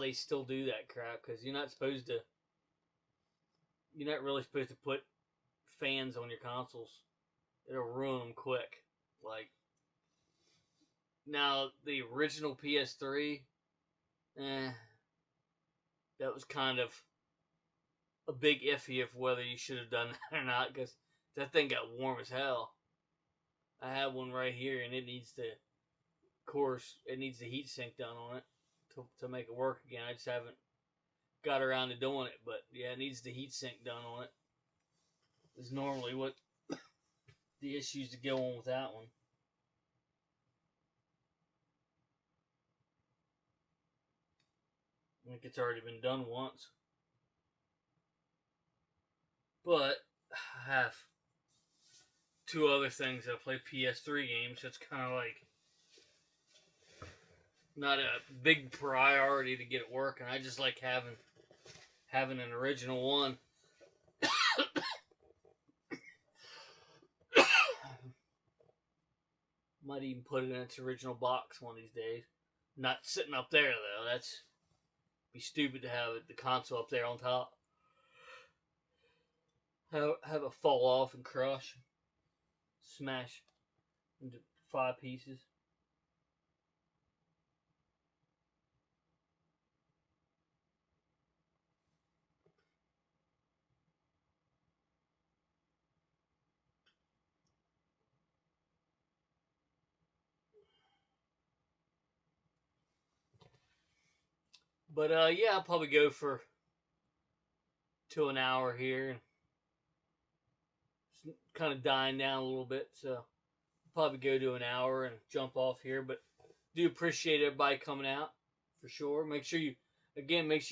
they still do that crap, because you're not really supposed to put fans on your consoles. It'll ruin them quick. Like, now, the original PS3, that was kind of a big iffy of whether you should have done that or not, because that thing got warm as hell. I have one right here, and it needs the heat sink done on it to make it work again. I just haven't got around to doing it, but yeah, it needs the heat sink done on it. Is normally what the issues to go on with that one. I think it's already been done once. But I have two other things that I play PS3 games. So it's kind of like not a big priority to get it working. I just like having an original one. Might even put it in its original box one of these days. Not sitting up there though. That's be stupid to have the console up there on top. Have it fall off and crush, smash into 5 pieces. But yeah, I'll probably go to an hour here, and it's kind of dying down a little bit, so I'll probably go to an hour and jump off here. But Do appreciate everybody coming out for sure. Make sure you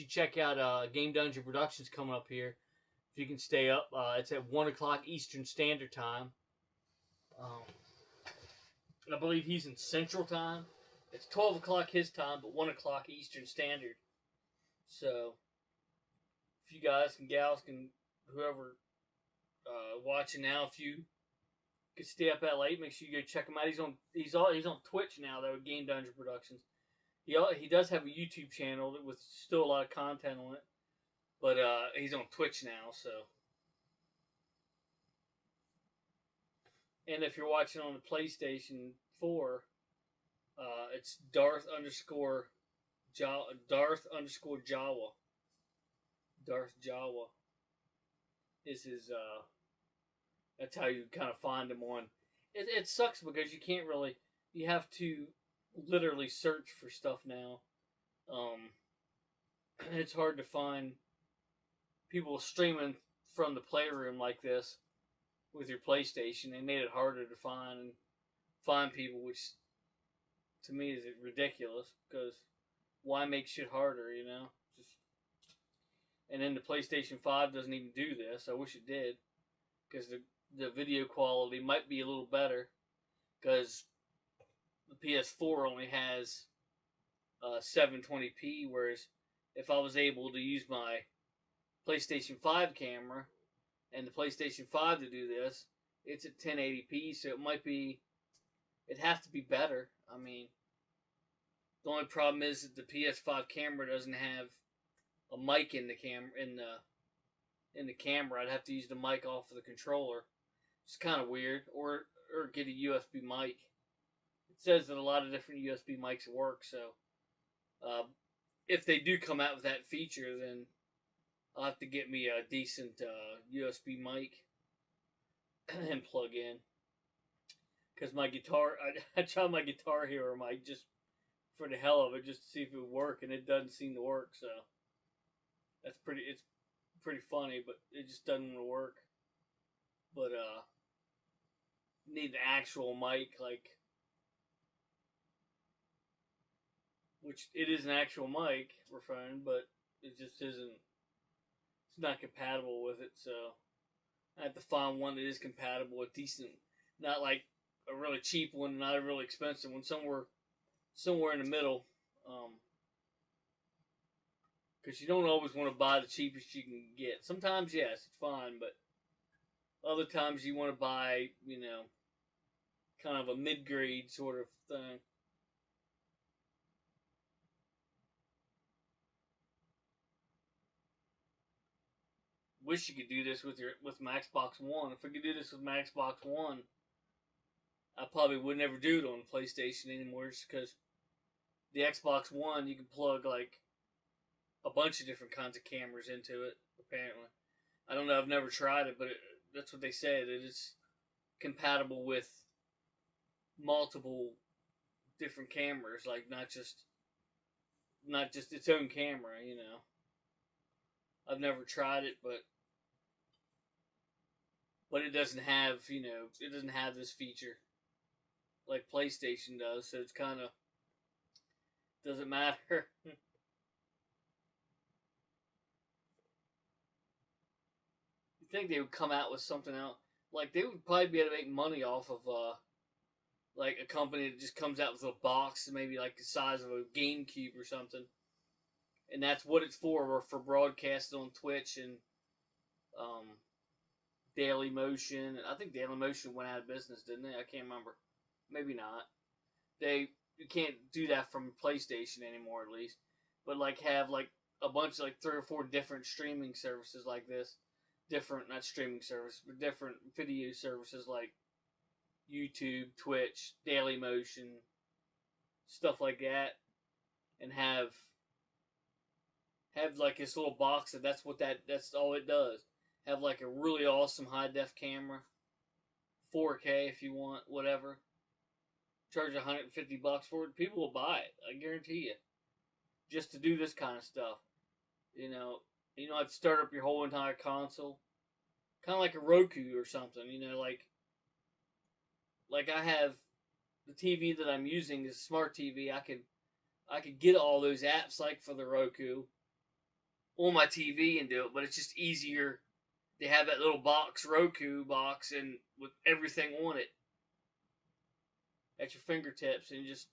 check out Game Dungeon Productions coming up here. If you can stay up, it's at 1 o'clock Eastern Standard Time. I believe he's in Central Time. It's 12 o'clock his time, but 1 o'clock Eastern Standard. So, if you guys and gals can, whoever watching now, if you could stay up that late, make sure you go check him out. He's on Twitch now though, with Game Dungeon Productions. He does have a YouTube channel with still a lot of content on it, but he's on Twitch now. So, and if you're watching on the PlayStation 4, it's Darth underscore Jawa. Darth Jawa is his. That's how you kind of find him on. It sucks because you can't really. You have to literally search for stuff now. It's hard to find people streaming from the playroom like this with your PlayStation. They made it harder to find people, which to me is ridiculous because why make shit harder, you know? And then the PlayStation 5 doesn't even do this. I wish it did because the video quality might be a little better because the PS4 only has 720p, whereas if I was able to use my PlayStation 5 camera and the PlayStation 5 to do this, it's at 1080p, so it'd have to be better. I mean, the only problem is that the PS5 camera doesn't have a mic in the camera. I'd have to use the mic off of the controller. It's kind of weird, or get a USB mic. It says that a lot of different USB mics work, so if they do come out with that feature, then I'll have to get me a decent USB mic and plug in. Because my guitar, I tried my Guitar Hero mic just for the hell of it, just to see if it would work, and it doesn't seem to work, so it's pretty funny, but it just doesn't want to work. But need an actual mic, which it is an actual mic for phone, but it just isn't. It's not compatible with it, so I have to find one that is compatible with decent, not like a really cheap one, not a really expensive one, somewhere in the middle. Because you don't always want to buy the cheapest you can get. Sometimes, yes, it's fine, but other times you want to buy, kind of a mid-grade sort of thing. Wish you could do this with my Xbox One. If I could do this with my Xbox One, I probably would never do it on the PlayStation anymore, just because the Xbox One, you can plug like a bunch of different kinds of cameras into it. Apparently, I don't know. I've never tried it, but that's what they say, that it's compatible with multiple different cameras, like not just its own camera. I've never tried it, but it doesn't have this feature like PlayStation does, so it's kind of doesn't matter. You think they would come out with something else? Like, they would probably be able to make money off of like a company that just comes out with a box maybe like the size of a GameCube or something, and that's what it's for broadcasting on Twitch and Daily Motion. I think Daily Motion went out of business, didn't they? I can't remember. Maybe not. You can't do that from PlayStation anymore, at least. But like have like a bunch, like 3 or 4 different streaming services like this. Different, not streaming service, but different video services like YouTube, Twitch, Daily Motion, stuff like that, and have like this little box that's all it does. Have like a really awesome high def camera, 4K if you want, whatever. Charge $150 for it. People will buy it. I guarantee you. Just to do this kind of stuff, you don't have to start up your whole entire console. Kind of like a Roku or something, like I have the TV that I'm using is a smart TV. I could get all those apps like for the Roku on my TV and do it, but it's just easier to have that little box, Roku box, and with everything on it at your fingertips, and just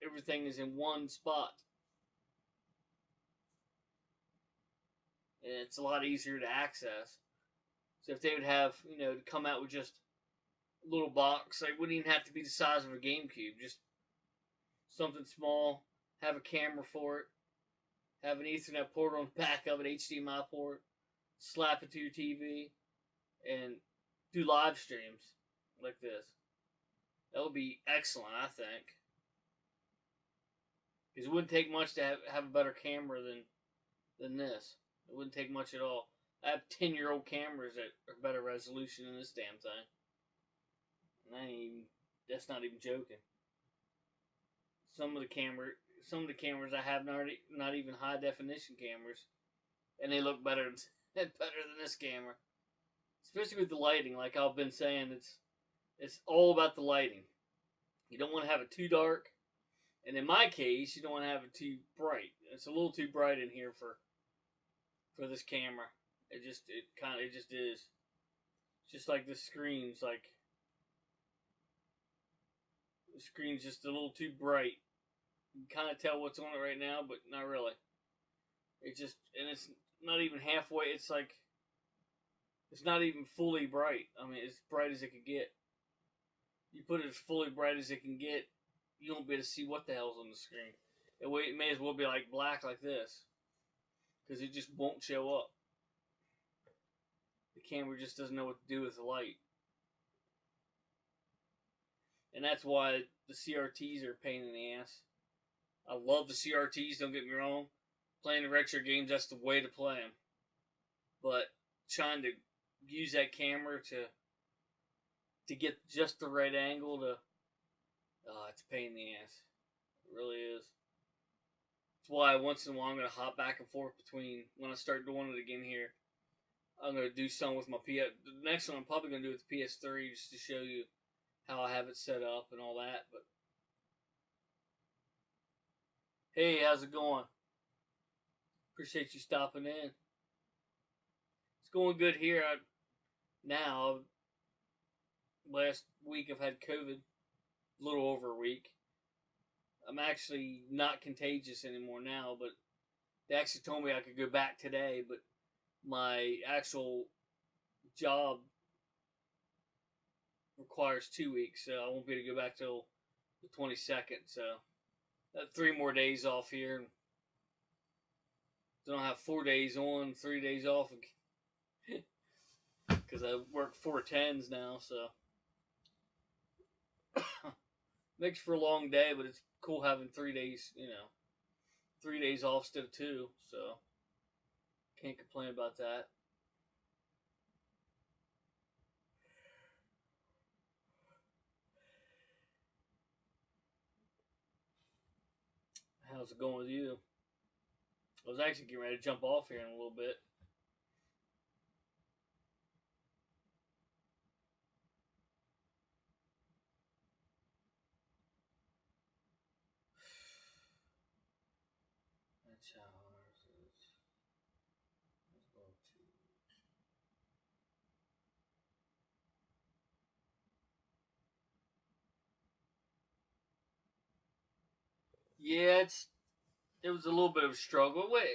everything is in one spot. And it's a lot easier to access. So if they would have, to come out with just a little box, it wouldn't even have to be the size of a GameCube. Just something small, have a camera for it, have an Ethernet port on the back of an HDMI port, slap it to your TV, and do live streams like this. That would be excellent, I think. Because it wouldn't take much to have a better camera than this. It wouldn't take much at all. I have 10-year-old cameras that are better resolution than this damn thing. And that's not even joking. Some of the cameras I have not even high definition cameras, and they look better than this camera. Especially with the lighting, like I've been saying, it's all about the lighting. You don't want to have it too dark, and in my case, you don't want to have it too bright. It's a little too bright in here for this camera. It just is. It's just like the screen's like the screen's just a little too bright. You can kind of tell what's on it right now, but not really. It's not even halfway. It's like it's not even fully bright. I mean, it's bright as it could get. You put it as fully bright as it can get, you won't be able to see what the hell's on the screen. It may as well be like black like this, because it just won't show up. The camera just doesn't know what to do with the light. And that's why the CRTs are a pain in the ass. I love the CRTs, don't get me wrong. Playing the retro games, that's the way to play them. But trying to use that camera to get just the right angle it's a pain in the ass. It really is. That's why once in a while I'm going to hop back and forth between, when I start doing it again here, I'm going to do some with my PS. The next one I'm probably going to do with the PS3 just to show you how I have it set up and all that. But hey, how's it going? Appreciate you stopping in. It's going good here. Now, last week I've had COVID, a little over a week. I'm actually not contagious anymore now, but they actually told me I could go back today, but my actual job requires 2 weeks, so I won't be able to go back till the 22nd, so I have 3 more days off here. Then I'll have 4 days on, 3 days off, because I work 4 10s now, so makes for a long day, but it's cool having 3 days, 3 days off instead of 2, so can't complain about that. How's it going with you? I was actually getting ready to jump off here in a little bit. That's how ours is. Let's go to. Yeah, it was a little bit of a struggle. Wait,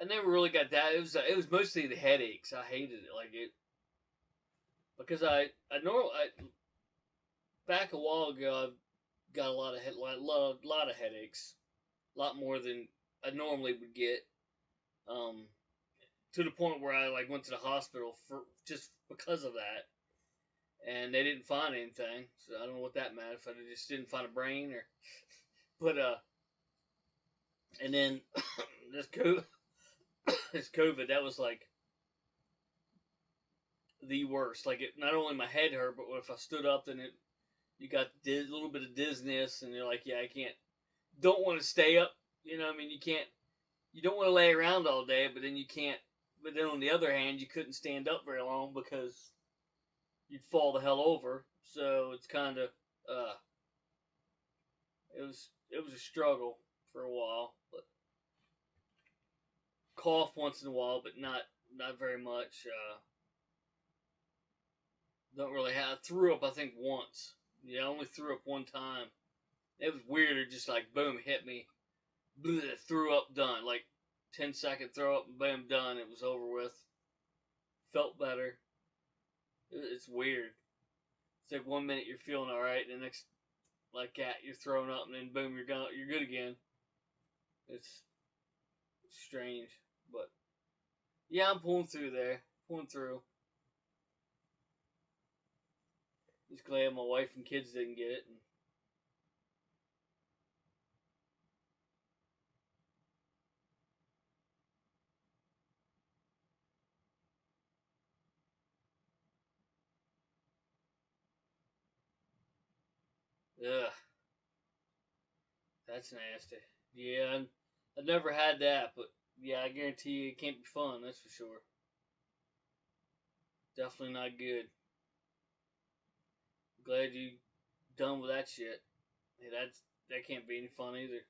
I never really got that. It was mostly the headaches. I hated it, like it, because back a while ago I got a lot of headaches, a lot more than I normally would get. Um, to the point where I like went to the hospital for just because of that, and they didn't find anything. So I don't know what that meant. If I just didn't find a brain or, but and then this COVID, this COVID, that was like the worst. Like it, not only my head hurt, but if I stood up, then you got a little bit of dizziness, and you're like, yeah, I can't, don't want to stay up. I mean, you don't want to lay around all day, but then you can't. But then on the other hand, you couldn't stand up very long because you'd fall the hell over. So it's kind of, It was a struggle for a while, but cough once in a while, but not very much. Don't really have. Threw up I think once. Yeah, I only threw up one time. It was weird. It just like boom hit me. Bleh, threw up, done. Like 10-second throw up and boom, done. It was over with. Felt better. It's weird. It's like 1 minute you're feeling all right, and the next like that you're throwing up, and then boom you're good again. It's strange, but yeah, I'm pulling through there. Pulling through. Just glad my wife and kids didn't get it. Ugh, that's nasty. Yeah, I've never had that, but yeah, I guarantee you it can't be fun. That's for sure. Definitely not good. Glad you done with that shit. Hey, that can't be any fun either.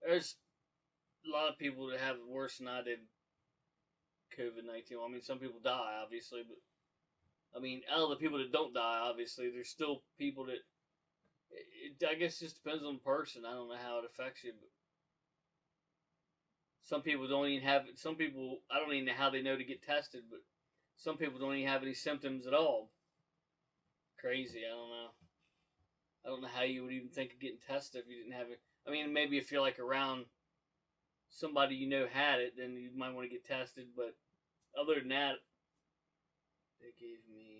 There's a lot of people that have it worse than I did. COVID-19. Well, I mean, some people die, obviously, but I mean, out of the people that don't die, obviously, there's still people that. I guess it just depends on the person. I don't know how it affects you, but some people don't even have. Some people, I don't even know how they know to get tested, but some people don't even have any symptoms at all. Crazy. I don't know. I don't know how you would even think of getting tested if you didn't have it. I mean, maybe if you're like around somebody you know had it, then you might want to get tested. But other than that, they gave me.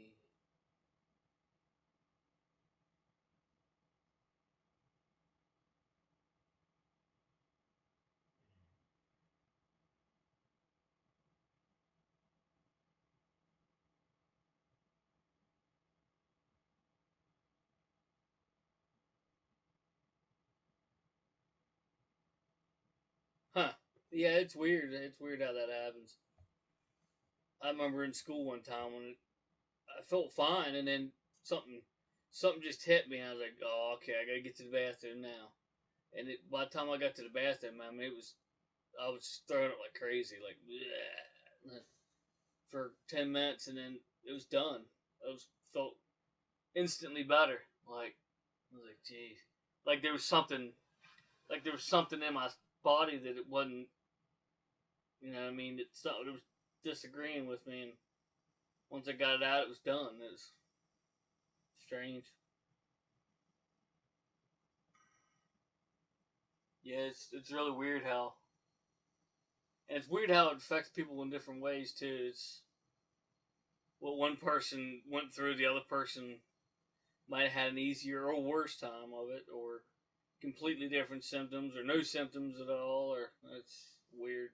Huh. Yeah, it's weird. It's weird how that happens. I remember in school one time when I felt fine, and then something something just hit me, and I was like, "Oh, okay, I gotta get to the bathroom now." And by the time I got to the bathroom, I mean, I was throwing up like crazy, like bleh, for 10 minutes, and then it was done. I was felt instantly better. Like I was like, "Geez," like there was something in my body that it wasn't. You know what I mean? It was disagreeing with me, and once I got it out, it was done. It was strange. Yeah, it's really weird how, and it's weird how it affects people in different ways too. It's what one person went through, the other person might have had an easier or worse time of it, or completely different symptoms, or no symptoms at all, or it's weird.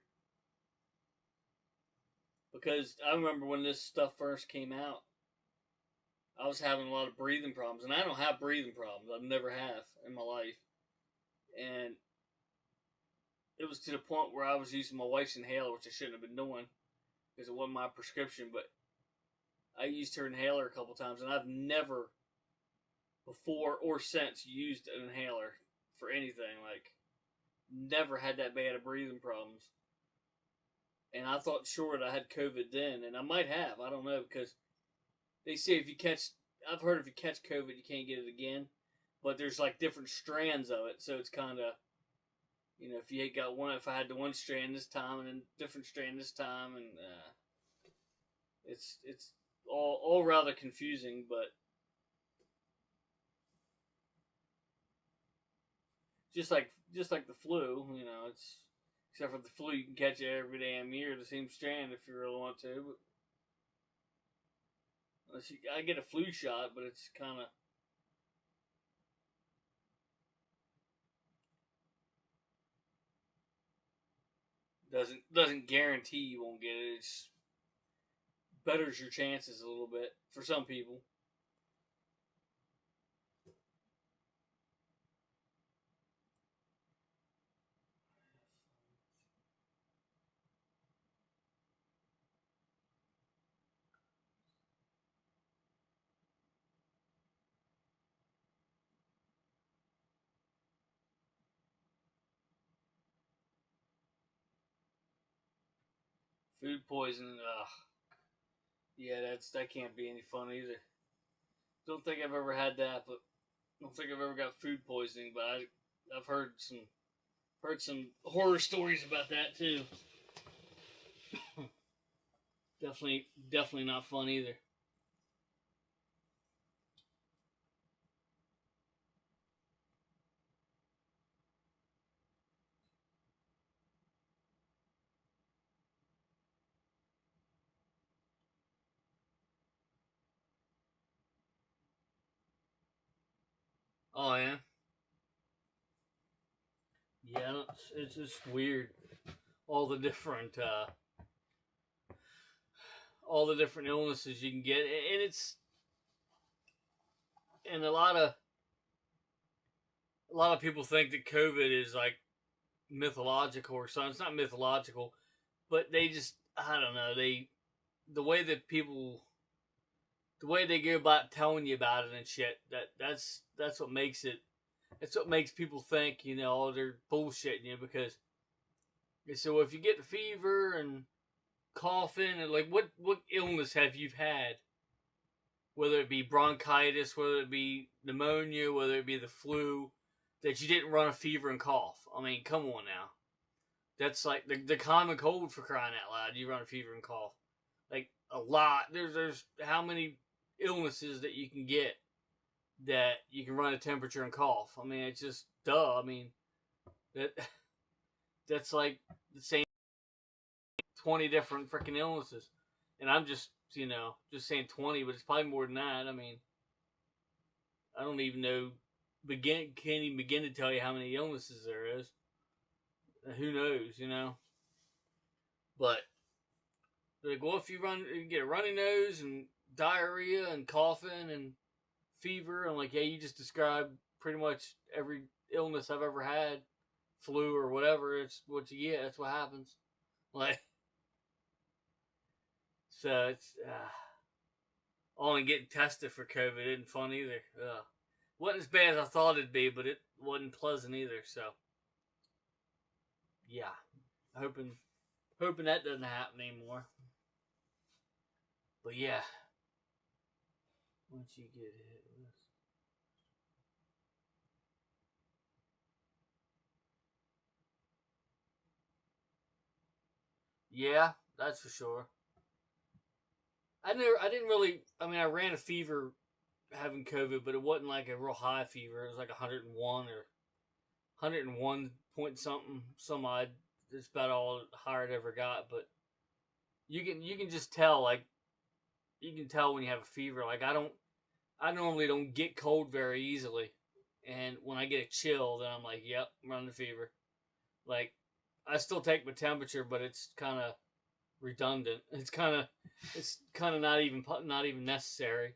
Because I remember when this stuff first came out, I was having a lot of breathing problems, and I don't have breathing problems. I've never have in my life, and it was to the point where I was using my wife's inhaler, which I shouldn't have been doing because it wasn't my prescription. But I used her inhaler a couple times, and I've never before or since used an inhaler for anything. Like, never had that bad of breathing problems. And I thought sure that I had COVID then, and I might have. I don't know because they say if you catch, I've heard if you catch COVID, you can't get it again. But there's like different strands of it, so it's kind of if you got one, if I had the one strand this time and then different strand this time, and it's all rather confusing, but just like the flu, it's except for the flu you can catch it every damn year, the same strand if you really want to. But I get a flu shot, but it's kind of doesn't guarantee you won't get it. It's betters your chances a little bit for some people. Food poisoning. Yeah, that can't be any fun either. Don't think I've ever had that, but I don't think I've ever got food poisoning. But I've heard some horror stories about that too. Definitely not fun either. Oh yeah, yeah. It's just weird. All the different all the different illnesses you can get, and it's and a lot of people think that COVID is like mythological or something. It's not mythological, but they just I don't know the way that people the way they go about telling you about it and shit that's what makes it that's what makes people think oh, they're bullshitting you because they say well if you get the fever and coughing and like what illness have you had whether it be bronchitis whether it be pneumonia whether it be the flu that you didn't run a fever and cough. I mean come on now. That's like the common cold for crying out loud. You run a fever and cough. Like a lot. There's how many illnesses that you can get that you can run a temperature and cough. I mean, it's just duh. I mean that that's like the same 20 different freaking illnesses, and I'm just saying 20, but it's probably more than that. I mean, I don't even know can't even begin to tell you how many illnesses there is. Who knows. But like, well, if you get a runny nose and diarrhea and coughing and fever, and like, yeah, you just described pretty much every illness I've ever had, flu or whatever. It's what you get. That's what happens. Like, so it's only getting tested for COVID isn't fun either. Wasn't as bad as I thought it'd be, but it wasn't pleasant either. So, yeah, hoping that doesn't happen anymore. But yeah, once you get hit with this. Yeah, that's for sure. I didn't really. I mean, I ran a fever having COVID, but it wasn't like a real high fever. It was like 101 or 101 point something, some odd. That's about all higher it ever got. But you can just tell, like you can tell when you have a fever. Like I normally don't get cold very easily, and when I get a chill, then I'm like, yep, I'm running a fever. Like I still take my temperature, but it's kind of redundant. It's kind of not even necessary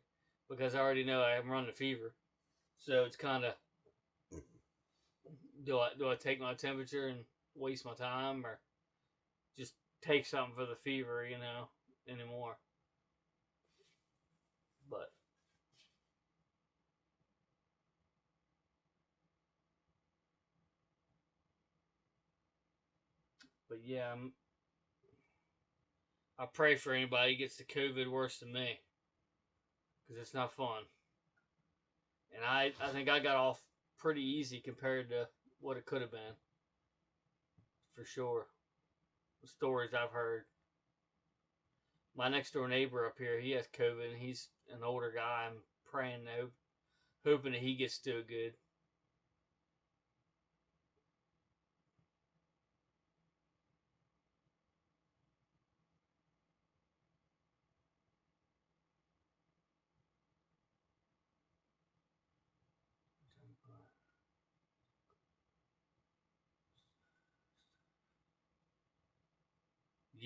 because I already know I'm running a fever. So it's kind of do I take my temperature and waste my time or just take something for the fever, anymore. But yeah, I pray for anybody who gets the COVID worse than me because it's not fun. And I think I got off pretty easy compared to what it could have been for sure. The stories I've heard. My next door neighbor up here, he has COVID, and he's an older guy. I'm praying, hoping that he gets still good.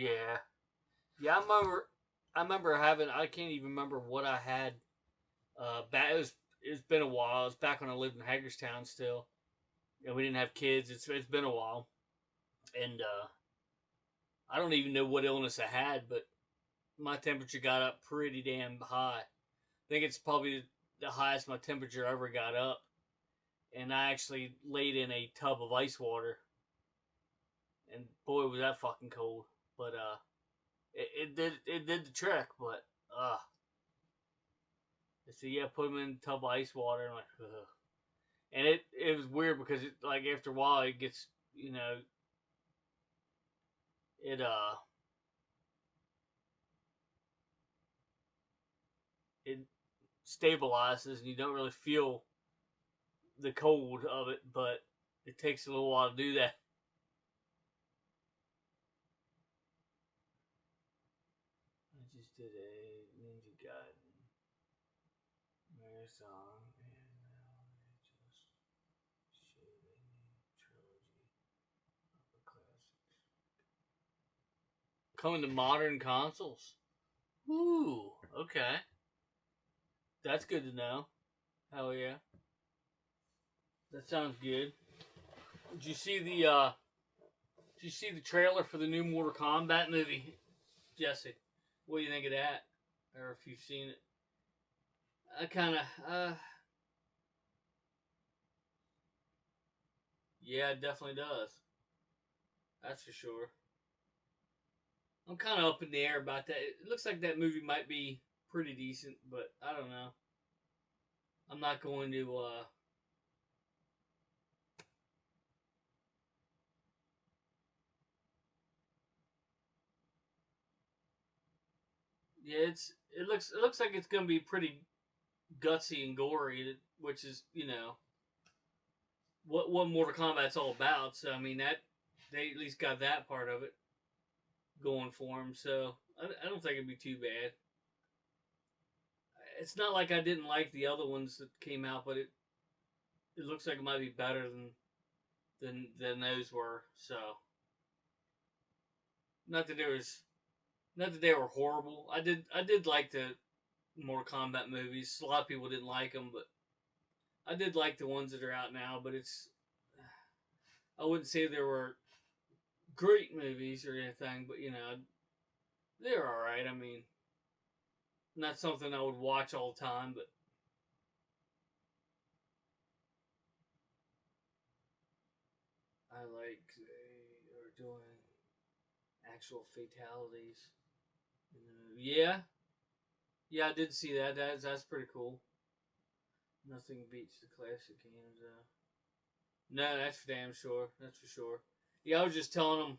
Yeah, yeah. I remember having. I can't even remember what I had. Back it's been a while. It's back when I lived in Hagerstown still, and we didn't have kids. It's been a while, and I don't even know what illness I had, but my temperature got up pretty damn high. I think it's probably the highest my temperature ever got up, and I actually laid in a tub of ice water, and boy was that fucking cold. But it did the trick, but so yeah, put him in a tub of ice water and like, ugh. And it was weird because it like after a while it gets it it stabilizes and you don't really feel the cold of it, but it takes a little while to do that. I just did a Ninja Gaiden marathon and now I just showed a new trilogy of the classics coming to modern consoles. Ooh, okay, that's good to know. Hell yeah, that sounds good. Did you see the trailer for the new Mortal Kombat movie, Jesse? What do you think of that? Or if you've seen it? I kind of yeah, it definitely does. That's for sure. I'm kind of up in the air about that. It looks like that movie might be pretty decent, but I don't know. I'm not going to. Yeah, it looks like it's gonna be pretty gutsy and gory, which is what Mortal Kombat's all about. So I mean that they at least got that part of it going for them. So I don't think it'd be too bad. It's not like I didn't like the other ones that came out, but it looks like it might be better than those were. So not that there was not that they were horrible. I did like the Mortal Kombat movies. A lot of people didn't like them, but I did like the ones that are out now. But I wouldn't say they were great movies or anything, but they're all right. I mean, not something I would watch all the time, but I like they are doing actual fatalities. Yeah, yeah, I did see that. That's pretty cool. Nothing beats the classic games. No, that's for damn sure. That's for sure. Yeah, I was just telling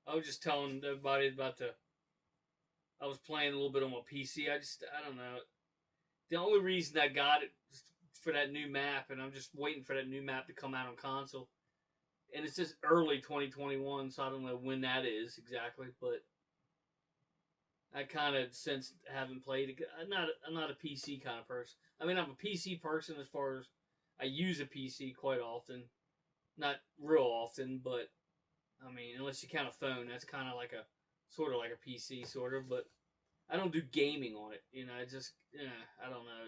everybody about the. I was playing a little bit on my PC. I don't know. The only reason I got it was for that new map, and I'm just waiting for that new map to come out on console. And it's just early 2021, so I don't know when that is exactly. But I kind of since haven't played it. I'm not a PC kind of person. I mean, I'm a PC person as far as I use a PC quite often. Not real often, but I mean, unless you count a phone, that's kind of like a sort of like a PC sort of. But I don't do gaming on it. I just I don't know.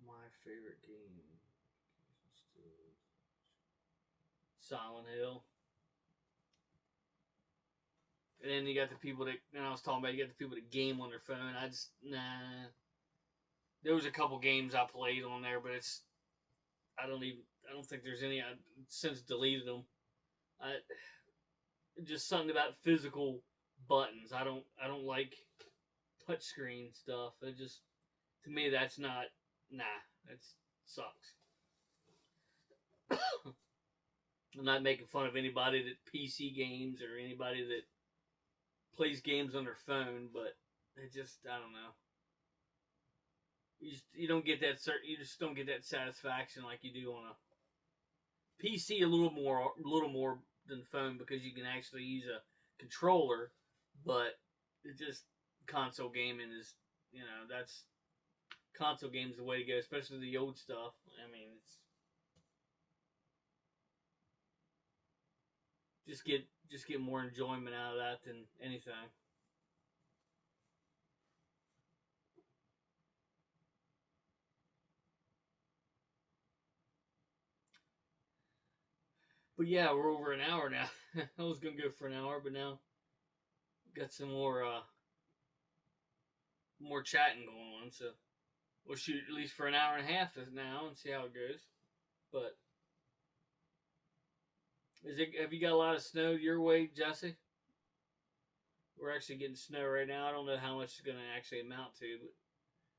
My favorite game, Silent Hill. And then you got the people that I was talking about. You got the people that game on their phone. I just nah. There was a couple games I played on there, but I don't even I don't think there's any. I since deleted them. I just something about physical buttons. I don't like touchscreen stuff. It just to me that's not nah. That sucks. I'm not making fun of anybody that PC games or anybody that plays games on their phone, but it just I don't know. You don't get that you just don't get that satisfaction like you do on a PC a little more than phone because you can actually use a controller, but it just console gaming is that's console games the way to go, especially the old stuff. I mean, it's just get more enjoyment out of that than anything. But yeah, we're over an hour now. I was gonna go for an hour, but now got some more chatting going on. So we'll shoot at least for an hour and a half now and see how it goes. But have you got a lot of snow your way, Jesse? We're actually getting snow right now. I don't know how much it's going to actually amount to, but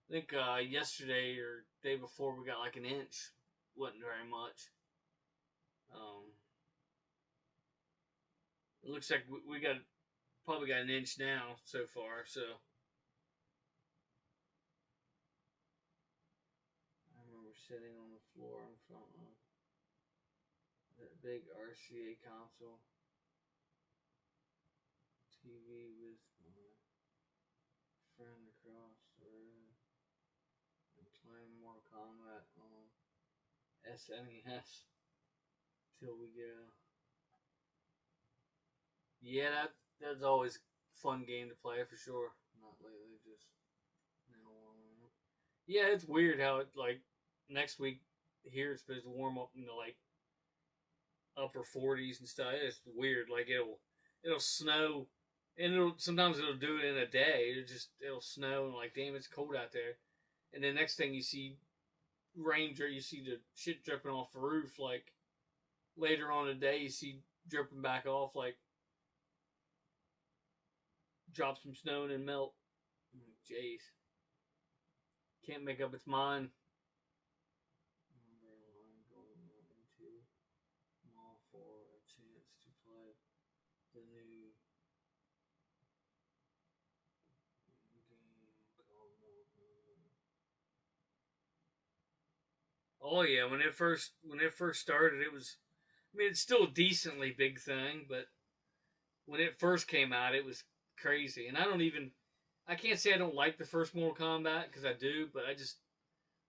I think yesterday or day before we got like an inch. Wasn't very much. Um, it looks like we got probably got an inch now so far. So I remember sitting on the floor in front of that big RCA console TV with my friend across the room and playing Mortal Kombat on SNES till we go. Yeah, that's always a fun game to play for sure. Not lately, just now on. Yeah, it's weird how it like next week here it's supposed to warm up into like upper 40s and stuff. It's weird. Like it'll snow, and sometimes it'll do it in a day. It'll snow and like damn, it's cold out there. And then next thing you see rain, you see the shit dripping off the roof. Like later on in the day, you see dripping back off. Like drop some snow and then melt. Jeez, can't make up its mind. Mall for a chance to play the new game called Oh yeah, when it first started, it was. I mean, it's still a decently big thing, but when it first came out, it was crazy. And I can't say I don't like the first Mortal Kombat because I do, but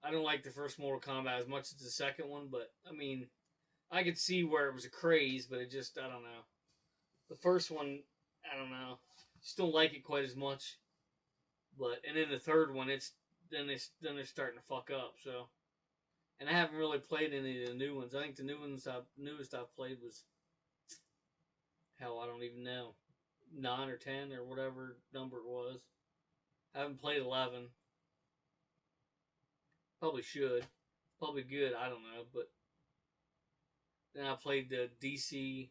I don't like the first Mortal Kombat as much as the second one. But I mean, I could see where it was a craze, but I don't know. The first one, I don't know, just don't like it quite as much. But and then the third one, it's then they're starting to fuck up. So, and I haven't really played any of the new ones. I think the newest I've played was hell, I don't even know, 9 or 10 or whatever number it was. I haven't played 11. Probably should. Probably good. I don't know, but then I played the DC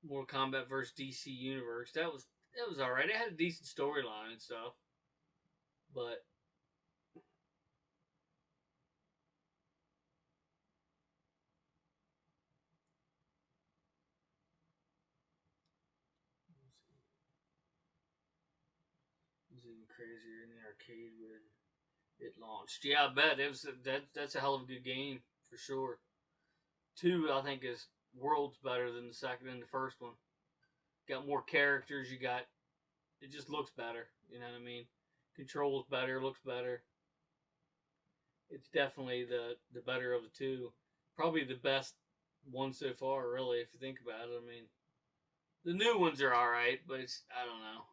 Mortal Kombat vs DC Universe. That was all right. It had a decent storyline and stuff, but it was even crazier in the arcade when it launched. Yeah, I bet that's a hell of a good game for sure. Two, I think, is worlds better than the second and the first one. Got more characters. It just looks better. You know what I mean? Controls better, looks better. It's definitely the better of the two. Probably the best one so far, really, if you think about it. I mean, the new ones are all right, but I don't know.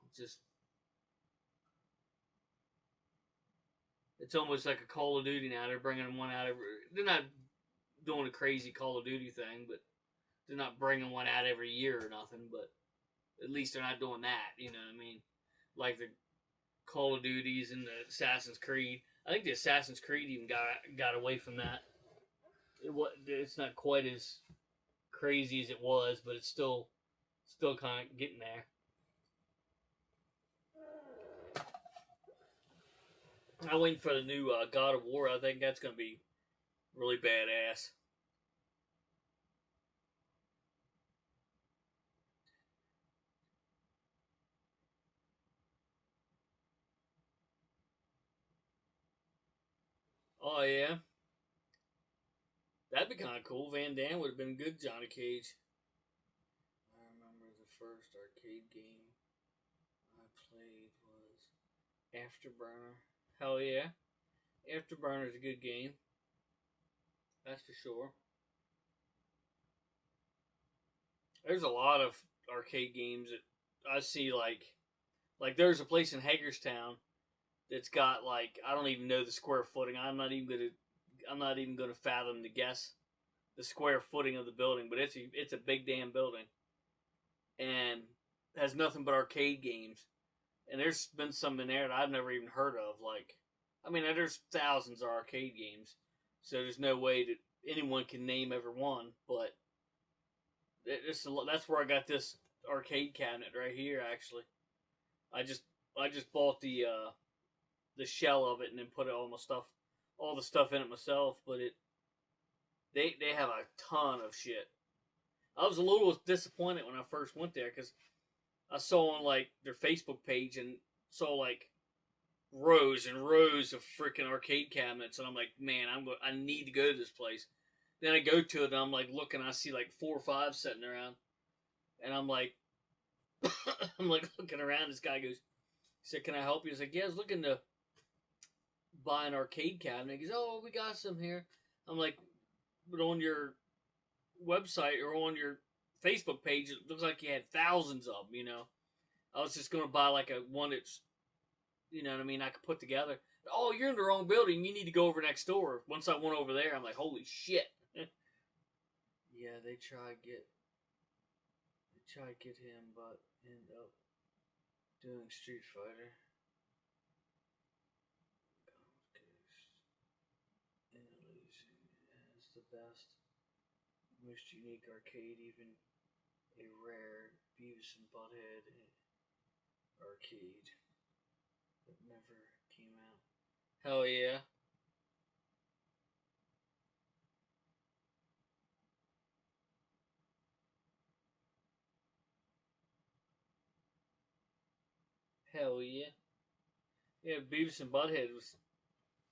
It's almost like a Call of Duty now. They're bringing one out every. They're not doing a crazy Call of Duty thing, but they're not bringing one out every year or nothing. But at least they're not doing that. You know what I mean? Like the Call of Duties and the Assassin's Creed. I think the Assassin's Creed even got away from that. It's not quite as crazy as it was, but it's still kind of getting there. I'm waiting for the new God of War. I think that's going to be really badass. Oh yeah, that'd be kind of cool. Van Damme would have been good Johnny Cage. I remember the first arcade game I played was Afterburner. Hell yeah, Afterburner's a good game. That's for sure. There's a lot of arcade games that I see like there's a place in Hagerstown that's got like I don't even know the square footing. I'm not even gonna fathom to guess the square footing of the building, but it's a big damn building and has nothing but arcade games. And there's been some in there that I've never even heard of. Like, I mean, there's thousands of arcade games, so there's no way that anyone can name every one. But that's where I got this arcade cabinet right here. Actually, I just I just bought the shell of it and then put all the stuff in it myself. But they have a ton of shit. I was a little disappointed when I first went there because I saw on like their Facebook page and saw like rows and rows of freaking arcade cabinets, and I'm like, man, I need to go to this place. Then I go to it, and I'm like looking, I see like 4 or 5 sitting around, and I'm like, I'm like looking around. This guy goes, he said, "Can I help you?" I was like, "Yeah, I was looking to buy an arcade cabinet." He goes, "Oh, we got some here." I'm like, "But on your website or on your Facebook page, it looks like you had thousands of them." I was just gonna buy like a one that's, what I mean, I could put together. Oh, you're in the wrong building. You need to go over next door. Once I went over there, I'm like, holy shit. Yeah, they try to get him, but end up doing Street Fighter. And losing as the best, most unique arcade, even a rare Beavis and Butthead arcade that never came out. Hell yeah. Hell yeah. Yeah, Beavis and Butthead was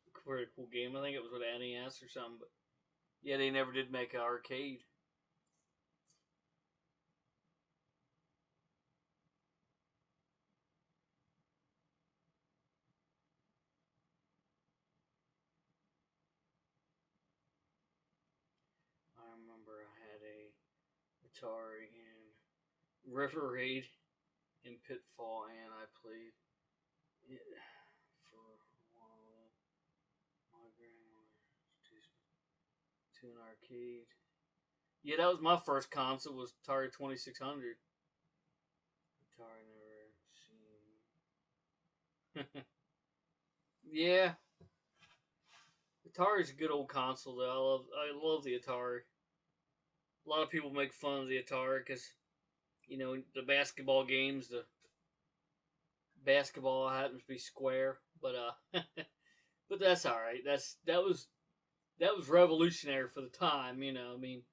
a pretty cool game. I think it was with NES or something, but yeah, they never did make an arcade. I remember I had a Atari and River Raid and Pitfall, and I played it for a while. My grandmother to an arcade. Yeah, that was my first console. Was Atari 2600. Atari never seen. Yeah, Atari's a good old console though. I love the Atari. A lot of people make fun of the Atari because the basketball games, the basketball happens to be square, but but that's all right. That was revolutionary for the time. I mean,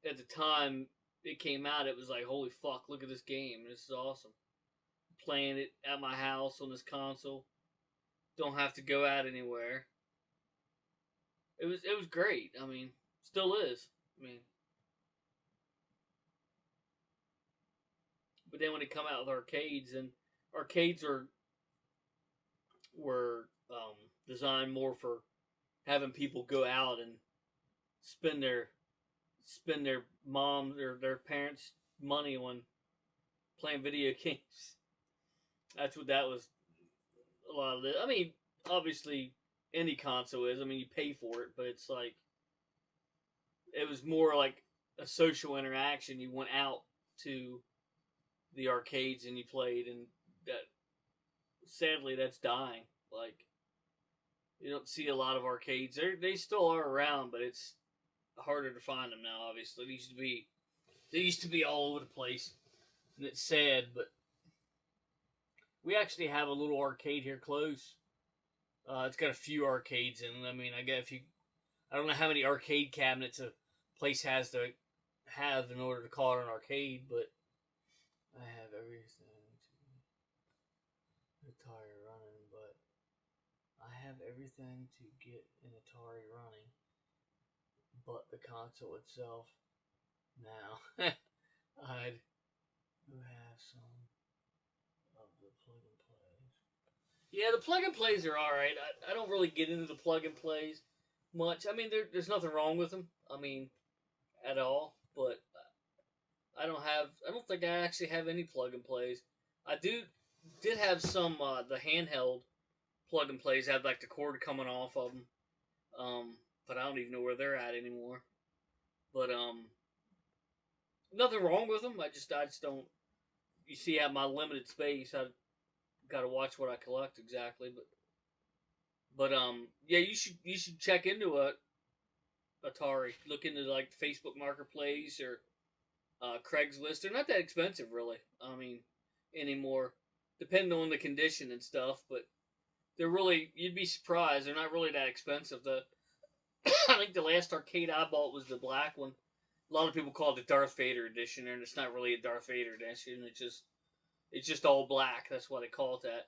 at the time it came out, it was like, holy fuck, look at this game. This is awesome. Playing it at my house on this console. Don't have to go out anywhere. It was great. I mean, still is. I mean, but then when it come out with arcades, and arcades were designed more for having people go out and spend their spend their mom or their parents' money on playing video games. That's what that was. A lot of it. I mean, obviously, any console is. I mean, you pay for it, but it's like it was more like a social interaction. You went out to the arcades and you played, and that sadly that's dying. Like you don't see a lot of arcades. They still are around, but it's harder to find them now. Obviously, they used to be all over the place, and it's sad. But we actually have a little arcade here close. It's got a few arcades in it. I mean, I guess if you I don't know how many arcade cabinets a place has to have in order to call it an arcade, but I have everything to Atari running, but I have everything to get an Atari running, but the console itself. Now, I'd have some of the plug and plays. Yeah, the plug and plays are alright. I don't really get into the plug and plays much. I mean, there's nothing wrong with them. I mean, at all, but I don't think I actually have any plug and plays. I did have some the handheld plug and plays had like the cord coming off of them, but I don't even know where they're at anymore. But nothing wrong with them. I just don't. You see, at my limited space, I got to watch what I collect exactly. But yeah, you should check into a Atari. Look into like Facebook Marketplace or Craigslist. They're not that expensive, really. I mean, anymore, depending on the condition and stuff. But they're really, you'd be surprised. They're not really that expensive. I think the last arcade I bought was the black one. A lot of people call it the Darth Vader edition, and it's not really a Darth Vader edition. It's just all black. That's why they call it that.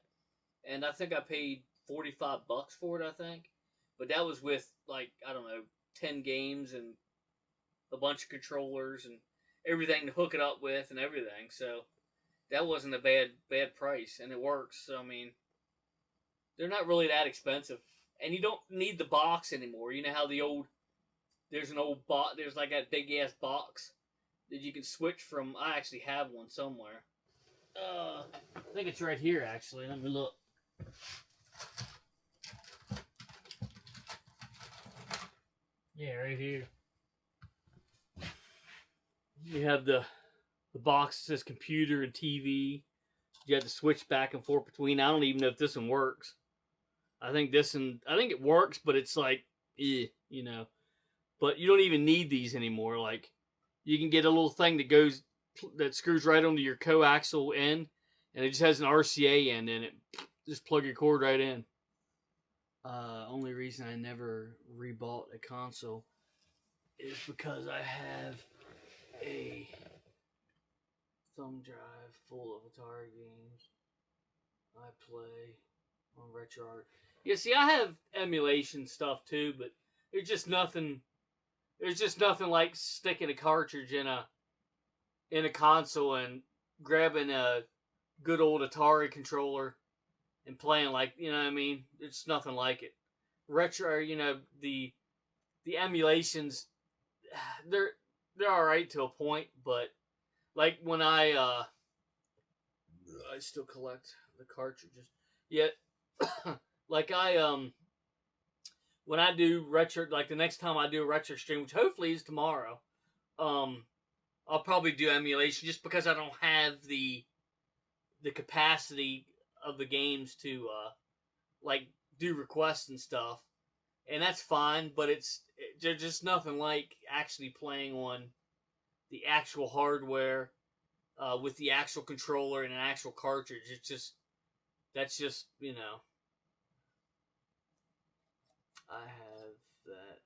And I think I paid $45 for it. I think, but that was with like I don't know 10 games and a bunch of controllers and everything to hook it up with and everything. So that wasn't a bad price, and it works. So I mean, they're not really that expensive, and you don't need the box anymore. You know how there's an old box. There's like that big ass box that you can switch from. I actually have one somewhere. I think it's right here actually. Let me look. Yeah, right here. You have the box that says computer and TV. You have to switch back and forth between. I don't even know if this one works. I think it works, but it's like, you know. But you don't even need these anymore. Like, you can get a little thing that screws right onto your coaxial end, and it just has an RCA end in it. Just plug your cord right in. Only reason I never rebought a console is because I have a thumb drive full of Atari games I play on RetroArch. Yeah, see, I have emulation stuff too, but there's just nothing. There's just nothing like sticking a cartridge in a console and grabbing a good old Atari controller and playing like, you know what I mean? It's nothing like it. Retro, the emulations, they're all right to a point, but like when I still collect the cartridges. Yet, like when I do retro, like the next time I do a retro stream, which hopefully is tomorrow, um, I'll probably do emulation just because I don't have the capacity of the games to like do requests and stuff, and that's fine. But there's just nothing like actually playing on the actual hardware with the actual controller and an actual cartridge. That's just I have that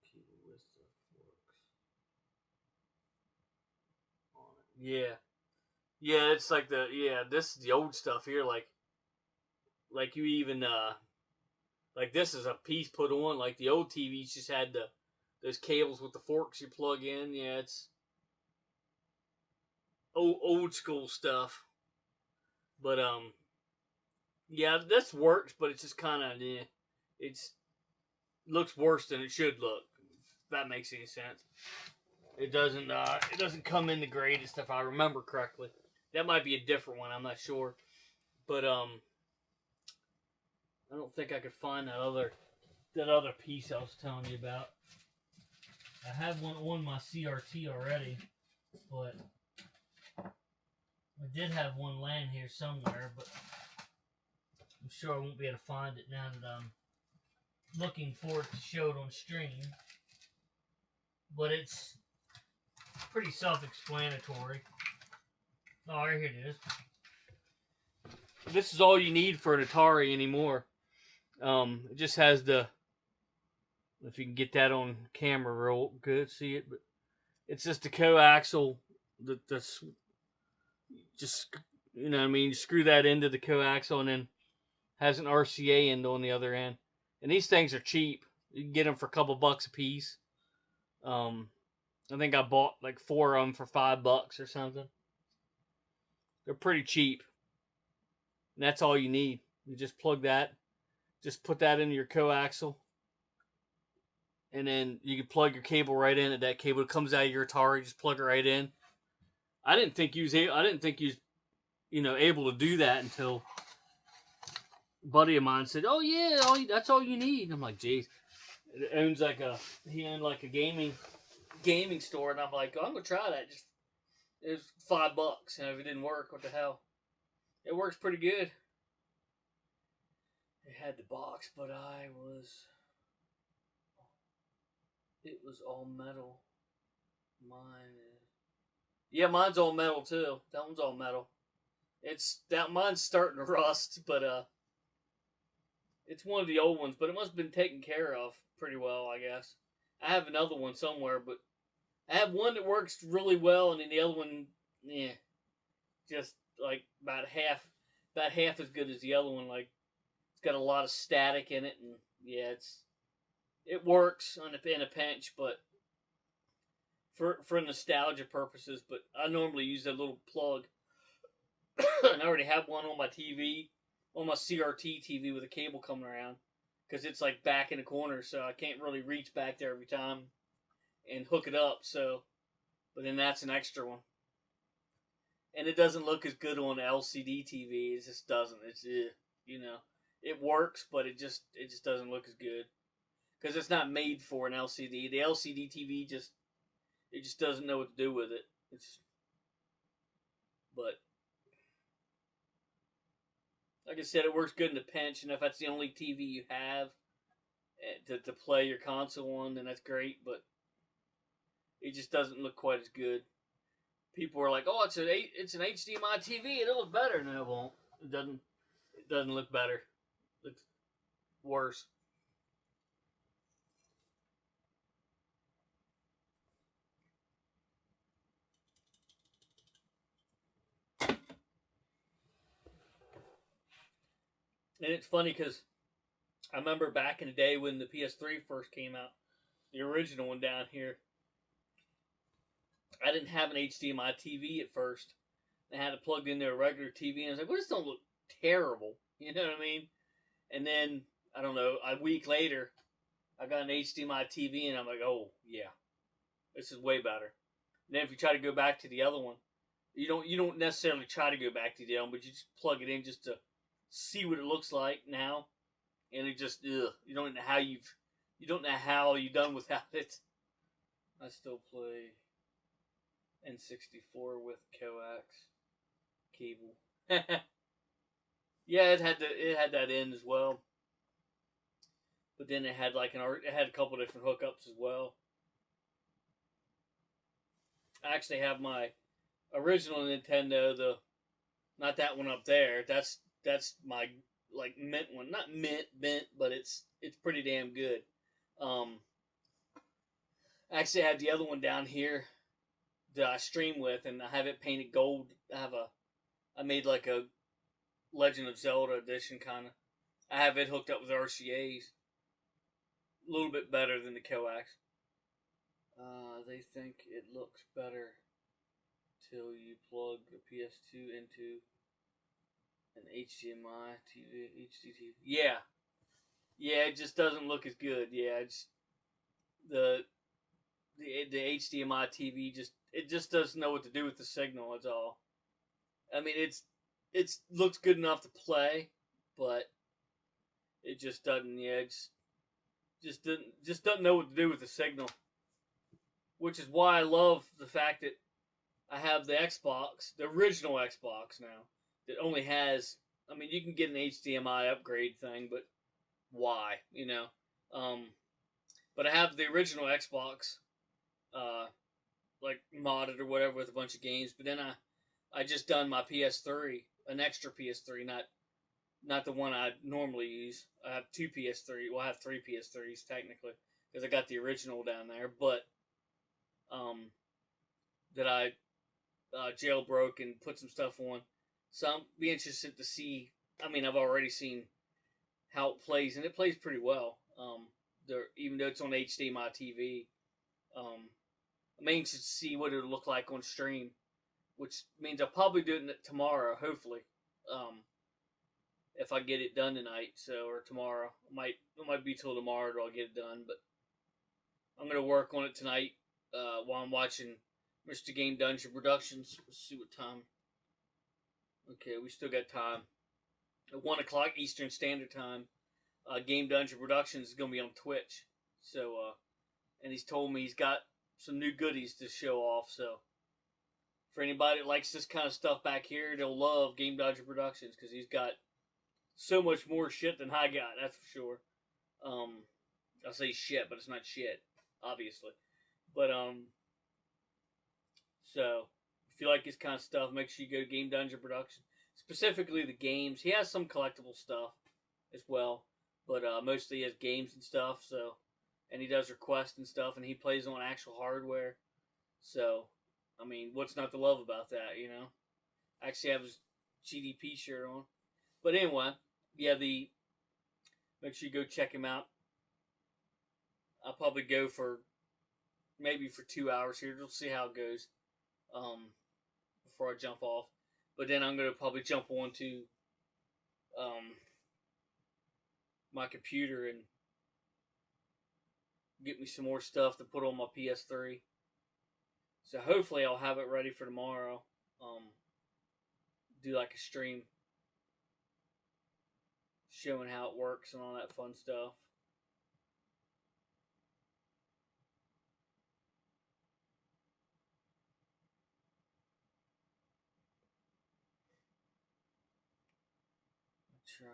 keyboard with the forks on it. Yeah. Yeah, it's like this is the old stuff here, like you even like this is a piece put on, like the old TVs just had those cables with the forks you plug in. Yeah, it's old school stuff. But yeah, this works, but it's just kind of it's looks worse than it should look. If that makes any sense. It doesn't come in the greatest if I remember correctly. That might be a different one. I'm not sure, but I don't think I could find that other piece I was telling you about. I have one on my CRT already, but I did have one laying here somewhere, but I'm sure I won't be able to find it now that I'm looking for it to show it on stream. But it's pretty self-explanatory. Oh, right here it is. This is all you need for an Atari anymore. It just has if you can get that on camera real good, see it, but it's just a coaxial that's just, you know what I mean, you screw that into the coaxial and then has an RCA end on the other end. And these things are cheap. You can get them for a couple bucks a piece. I think I bought like 4 of them for $5 or something. They're pretty cheap. And that's all you need. You just just put that into your coaxial, and then you can plug your cable right in. At that cable comes out of your Atari, just plug it right in. I didn't think you was able to do that until a buddy of mine said, "Oh yeah, that's all you need." I'm like, "Geez." He owned like a gaming store, and I'm like, "Oh, I'm gonna try that." Just it was $5, and if it didn't work, what the hell? It works pretty good. It had the box, but I was It was all metal. Mine is. Yeah, mine's all metal too. That one's all metal. Mine's starting to rust, but it's one of the old ones, but it must have been taken care of pretty well, I guess. I have another one somewhere, but I have one that works really well, and then the other one, yeah, just like about half as good as the other one. Like it's got a lot of static in it, and yeah, it works in a pinch, but for nostalgia purposes. But I normally use that little plug, and I already have one on my TV, on my CRT TV with a cable coming around, because it's like back in the corner, so I can't really reach back there every time and hook it up. So, but then that's an extra one, and it doesn't look as good on LCD TV. It just doesn't. It's you know, it works, but it just doesn't look as good because it's not made for an LCD. The LCD TV just doesn't know what to do with it. It's but like I said, it works good in a pinch, and if that's the only TV you have to play your console on, then that's great. But it just doesn't look quite as good. People are like, "Oh, it's an HDMI TV. It'll look better." No, it won't. It doesn't. It doesn't look better. It looks worse. And it's funny because I remember back in the day when the PS3 first came out, the original one down here. I didn't have an HDMI TV at first. I had it plugged into a regular TV, and I was like, "Well, this don't look terrible." You know what I mean? And then I don't know. A week later, I got an HDMI TV, and I'm like, "Oh yeah, this is way better." And then if you try to go back to the other one, you don't necessarily try to go back to the other one, but you just plug it in just to see what it looks like now, and it just you don't know how you've done without it. I still play N64 with coax cable. Yeah, it had that in as well, but then it had a couple different hookups as well. I actually have my original Nintendo, the not that one up there. That's my like mint one, not mint, but it's pretty damn good. Um, I actually have the other one down here that I stream with, and I have it painted gold. I made like a Legend of Zelda edition kind of. I have it hooked up with RCA's, a little bit better than the coax. They think it looks better till you plug a PS2 into an HDMI TV, HDTV. Yeah, yeah, it just doesn't look as good. Yeah, it's the the HDMI TV just doesn't know what to do with the signal. That's all. I mean, it's looks good enough to play, but it just doesn't. Yeah, just doesn't know what to do with the signal. Which is why I love the fact that I have the Xbox, the original Xbox now, that only has. I mean, you can get an HDMI upgrade thing, but why? Um, but I have the original Xbox, uh, like modded or whatever with a bunch of games. But then I just done my PS3, an extra PS3, not the one I normally use. I have two PS3. Well, I have three PS3s technically because I got the original down there, but um, that I jailbroke and put some stuff on. So I'm be interested to see. I mean, I've already seen how it plays, and it plays pretty well. Even though it's on HDMI TV, I'm anxious to see what it'll look like on stream, which means I'll probably do it tomorrow, hopefully. Um, if I get it done tonight, or tomorrow, it might be till tomorrow that I'll get it done, but I'm gonna work on it tonight while I'm watching Mr. Game Dungeon Productions. Let's see what time. Okay, we still got time. At 1 o'clock Eastern Standard Time, Game Dungeon Productions is gonna be on Twitch. So, and he's told me he's got some new goodies to show off. So, for anybody that likes this kind of stuff back here, they'll love Game Dungeon Productions because he's got so much more shit than I got. That's for sure. I say shit, but it's not shit. obviously. But so if you like his kind of stuff, make sure you go to Game Dungeon Production. Specifically the games. He has some collectible stuff as well, but mostly he has games and stuff. So, and he does requests and stuff, and he plays on actual hardware. So, I mean, what's not to love about that, you know? I actually have his GDP shirt on. But anyway, yeah, the make sure you go check him out. I'll probably go for maybe for 2 hours here. We'll see how it goes. Before I jump off. But then I'm gonna probably jump onto um, my computer and get me some more stuff to put on my PS3. So hopefully I'll have it ready for tomorrow. Do like a stream showing how it works and all that fun stuff. Try to.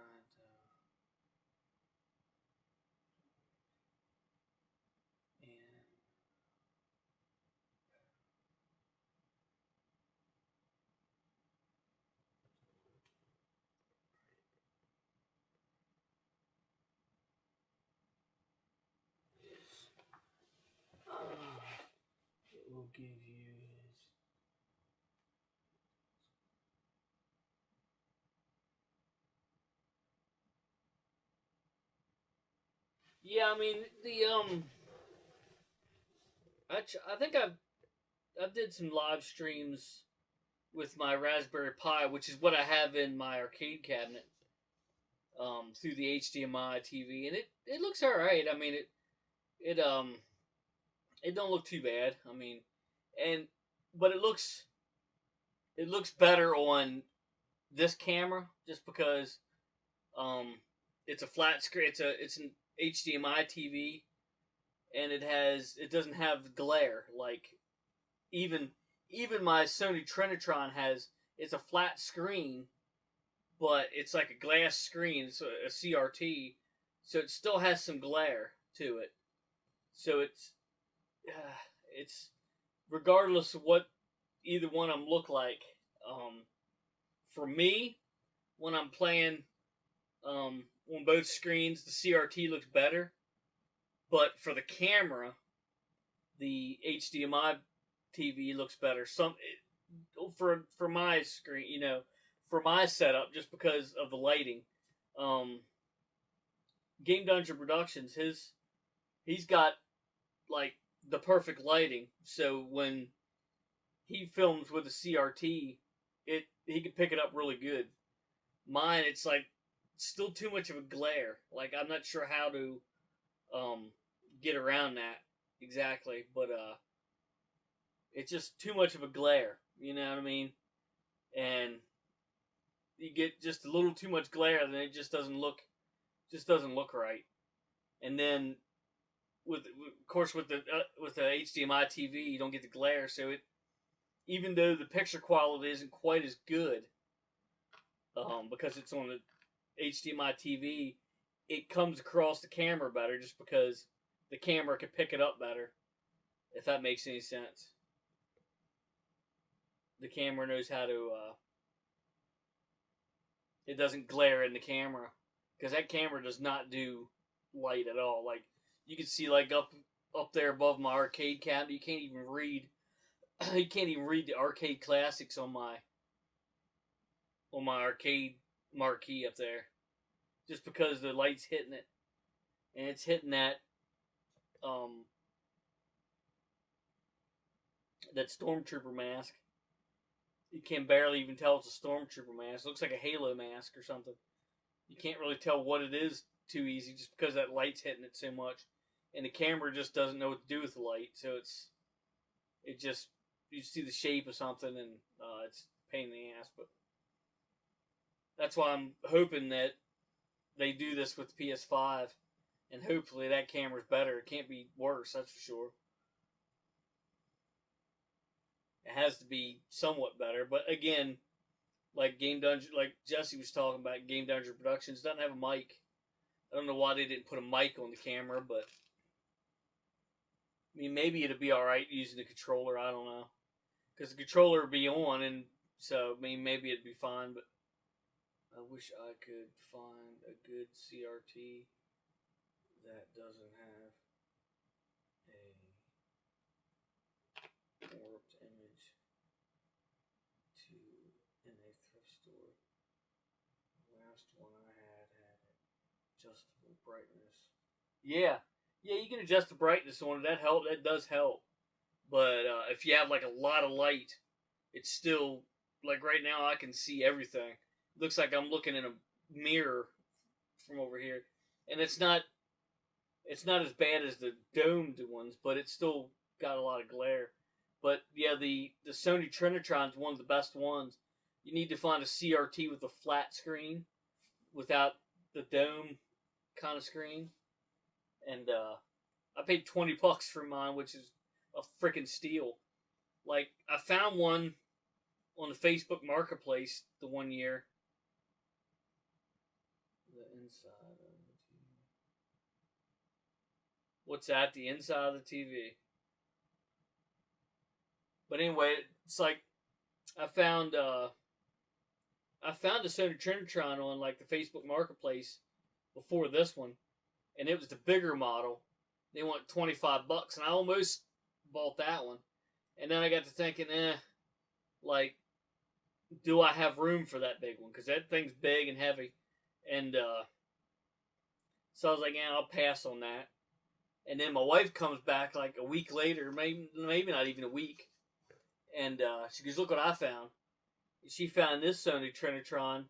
And it will give you his. Yeah, I mean I think I did some live streams with my Raspberry Pi, which is what I have in my arcade cabinet, through the HDMI TV, and it looks all right. I mean it it don't look too bad. I mean, and but it looks better on this camera just because um it's a flat screen. It's an HDMI TV, and it doesn't have glare like even even my Sony Trinitron has. It's a flat screen, but it's like a glass screen. It's a CRT, so it still has some glare to it. So it's regardless of what either one of them look like. Um, for me, when I'm playing on both screens, the CRT looks better. But for the camera, the HDMI TV looks better. For my screen, for my setup, just because of the lighting. Um, Game Dungeon Productions, he's got like the perfect lighting. So when he films with a CRT, he can pick it up really good. Mine, it's like still too much of a glare. Like I'm not sure how to um, get around that exactly, but it's just too much of a glare. You know what I mean? And you get just a little too much glare, then it just doesn't look right. And then of course with the HDMI TV, you don't get the glare, so it even though the picture quality isn't quite as good, because it's on the HDMI TV, it comes across the camera better just because the camera can pick it up better. If that makes any sense, the camera knows how to. It doesn't glare in the camera because that camera does not do light at all. Like you can see, like up there above my arcade cabinet, you can't even read. You can't even read the arcade classics on my arcade marquee up there, just because the light's hitting it, and it's hitting um that stormtrooper mask. You can barely even tell it's a stormtrooper mask. It looks like a Halo mask or something. You can't really tell what it is too easy just because that light's hitting it so much, and the camera just doesn't know what to do with the light. So it just you see the shape of something, and it's a pain in the ass. But that's why I'm hoping that they do this with the PS5, and hopefully that camera's better. It can't be worse, that's for sure. It has to be somewhat better, but again, like Jesse was talking about, Game Dungeon Productions doesn't have a mic. I don't know why they didn't put a mic on the camera, but mean, maybe it'd be alright using the controller. I don't know. Because the controller would be on, and so, I mean, maybe it'd be fine, but I wish I could find a good CRT that doesn't have a warped image to in a thrift store. The last one I had adjustable brightness. Yeah, yeah, you can adjust the brightness on it. That does help. But if you have like a lot of light, it's still like right now I can see everything. It looks like I'm looking in a mirror from over here, and it's not as bad as the domed ones, but it's still got a lot of glare. But yeah, the Sony Trinitron's one of the best ones. You need to find a CRT with a flat screen without the dome kind of screen. And I paid $20 for mine, which is a freaking steal. Like I found one on the Facebook Marketplace the one year. The inside of the TV. What's that? The inside of the TV. But anyway, it's like I found the Sony Trinitron on like the Facebook Marketplace before this one, and it was the bigger model. They want $25, and I almost bought that one. And then I got to thinking, like, do I have room for that big one? Because that thing's big and heavy, and so I was like, yeah, I'll pass on that. And then my wife comes back like a week later, maybe not even a week, and she goes, "Look what I found." She found this Sony Trinitron,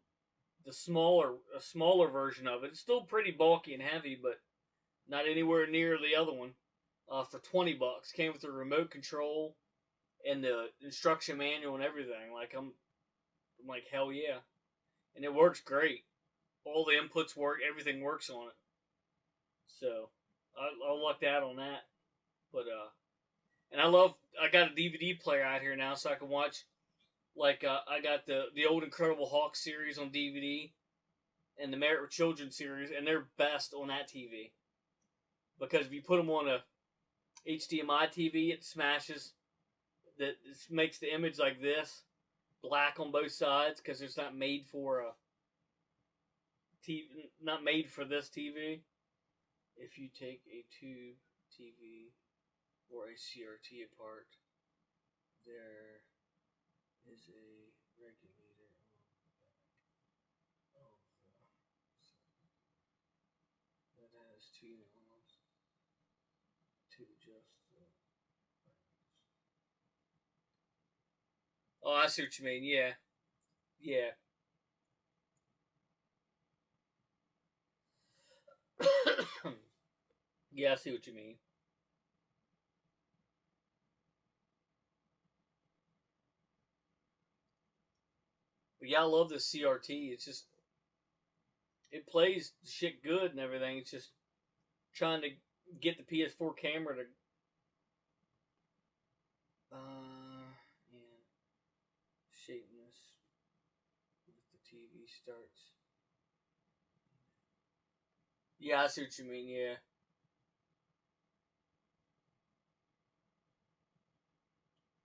a smaller version of it. It's still pretty bulky and heavy, but not anywhere near the other one. For $20, came with a remote control and the instruction manual and everything. Like I'm like hell yeah, and it works great. All the inputs work, everything works on it. So I lucked out on that. But and I got a DVD player out here now, so I can watch. Like I got the old Incredible Hulk series on DVD and the Married with Children series, and they're best on that TV because if you put them on a HDMI TV, it smashes. That makes the image like this, black on both sides because it's not made for a TV, not made for this TV. If you take a tube TV or a CRT apart, there is a regulator on the back that has two knobs to adjust the brightness. Oh, I see what you mean. Yeah, yeah. Yeah, I see what you mean. But yeah, I love this CRT. It's just it plays shit good and everything. It's just trying to get the PS4 camera to and shapeness if the TV starts. Yeah, I see what you mean. Yeah,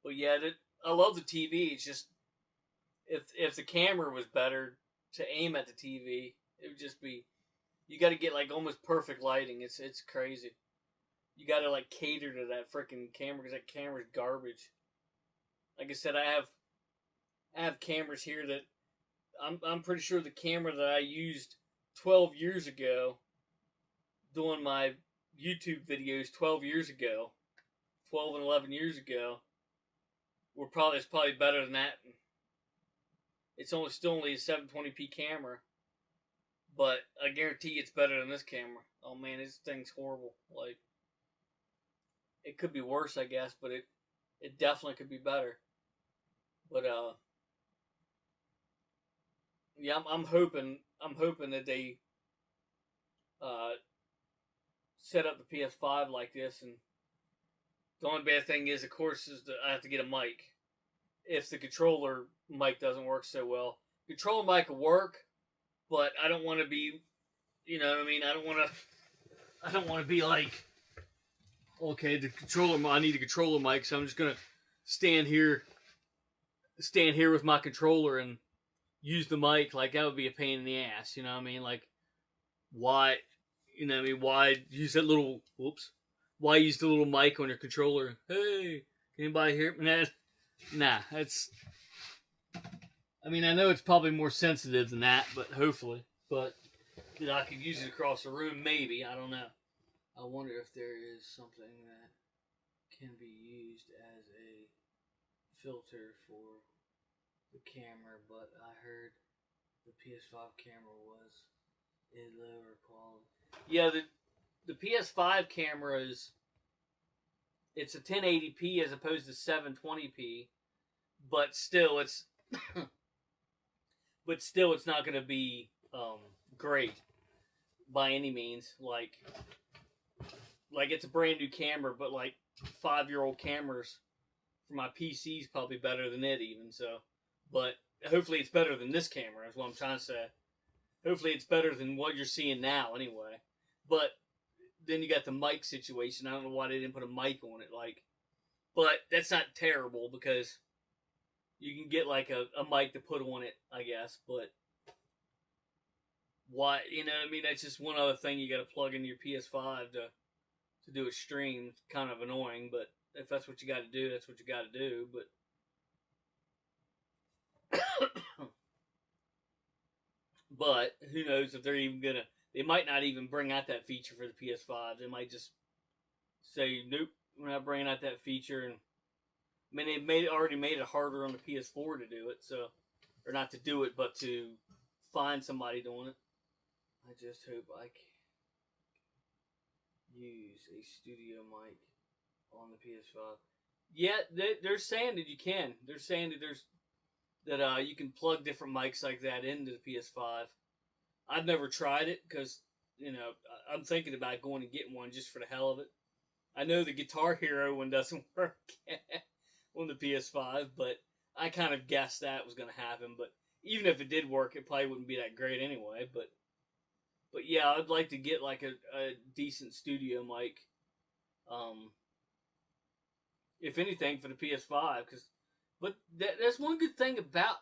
but yeah, I love the TV. It's just if the camera was better to aim at the TV, it would just be you got to get like almost perfect lighting. It's crazy. You got to like cater to that freaking camera because that camera's garbage. Like I said, I have cameras here that I'm pretty sure the camera that I used 12 years ago doing my YouTube videos 12 years ago, 12 and 11 years ago, it's probably better than that. It's still only a 720p camera, but I guarantee it's better than this camera. Oh man, this thing's horrible. Like it could be worse, I guess, but it definitely could be better. But yeah, I'm hoping that they uh set up the PS5 like this. And the only bad thing is, of course, is that I have to get a mic if the controller mic doesn't work so well. Controller mic will work, but I don't want to be, you know what I mean? I don't want to be like Okay, the controller. I need a controller mic, so I'm just gonna stand here, with my controller and use the mic. Like that would be a pain in the ass. You know what I mean? Like why? You know what I mean? Why use that little? Whoops. Why use the little mic on your controller? Hey, can anybody hear me? Nah, that's. I mean, I know it's probably more sensitive than that, but hopefully, but I could use it across the room. Maybe I don't know. I wonder if there is something that can be used as a filter for the camera, but I heard the PS5 camera was a lower quality. Yeah, the PS5 camera is it's a 1080p as opposed to 720p, but still it's not going to be great by any means. Like it's a brand new camera, but like 5-year-old cameras for my PC is probably better than it even. So, but hopefully it's better than this camera. Is what I'm trying to say. Hopefully it's better than what you're seeing now, anyway. But then you got the mic situation. I don't know why they didn't put a mic on it. But that's not terrible because you can get like a mic to put on it, I guess. But why? You know what I mean? That's just one other thing you got to plug in your PS5 to do a stream. It's kind of annoying, but if that's what you got to do, that's what you got to do. But who knows if they're even gonna? They might not even bring out that feature for the PS5. They might just say, "Nope, we're not bringing out that feature." And I mean, already made it harder on the PS4 to do it, so or not to do it, but to find somebody doing it. I just hope I can use a studio mic on the PS5. Yeah, they're saying that you can. They're saying that you can plug different mics like that into the PS5. I've never tried it because I'm thinking about going and getting one just for the hell of it. I know the Guitar Hero one doesn't work on the PS5, but I kind of guessed that was going to happen. But even if it did work, it probably wouldn't be that great anyway. But yeah, I'd like to get like a decent studio mic, um, if anything, for the PS5. But that's one good thing about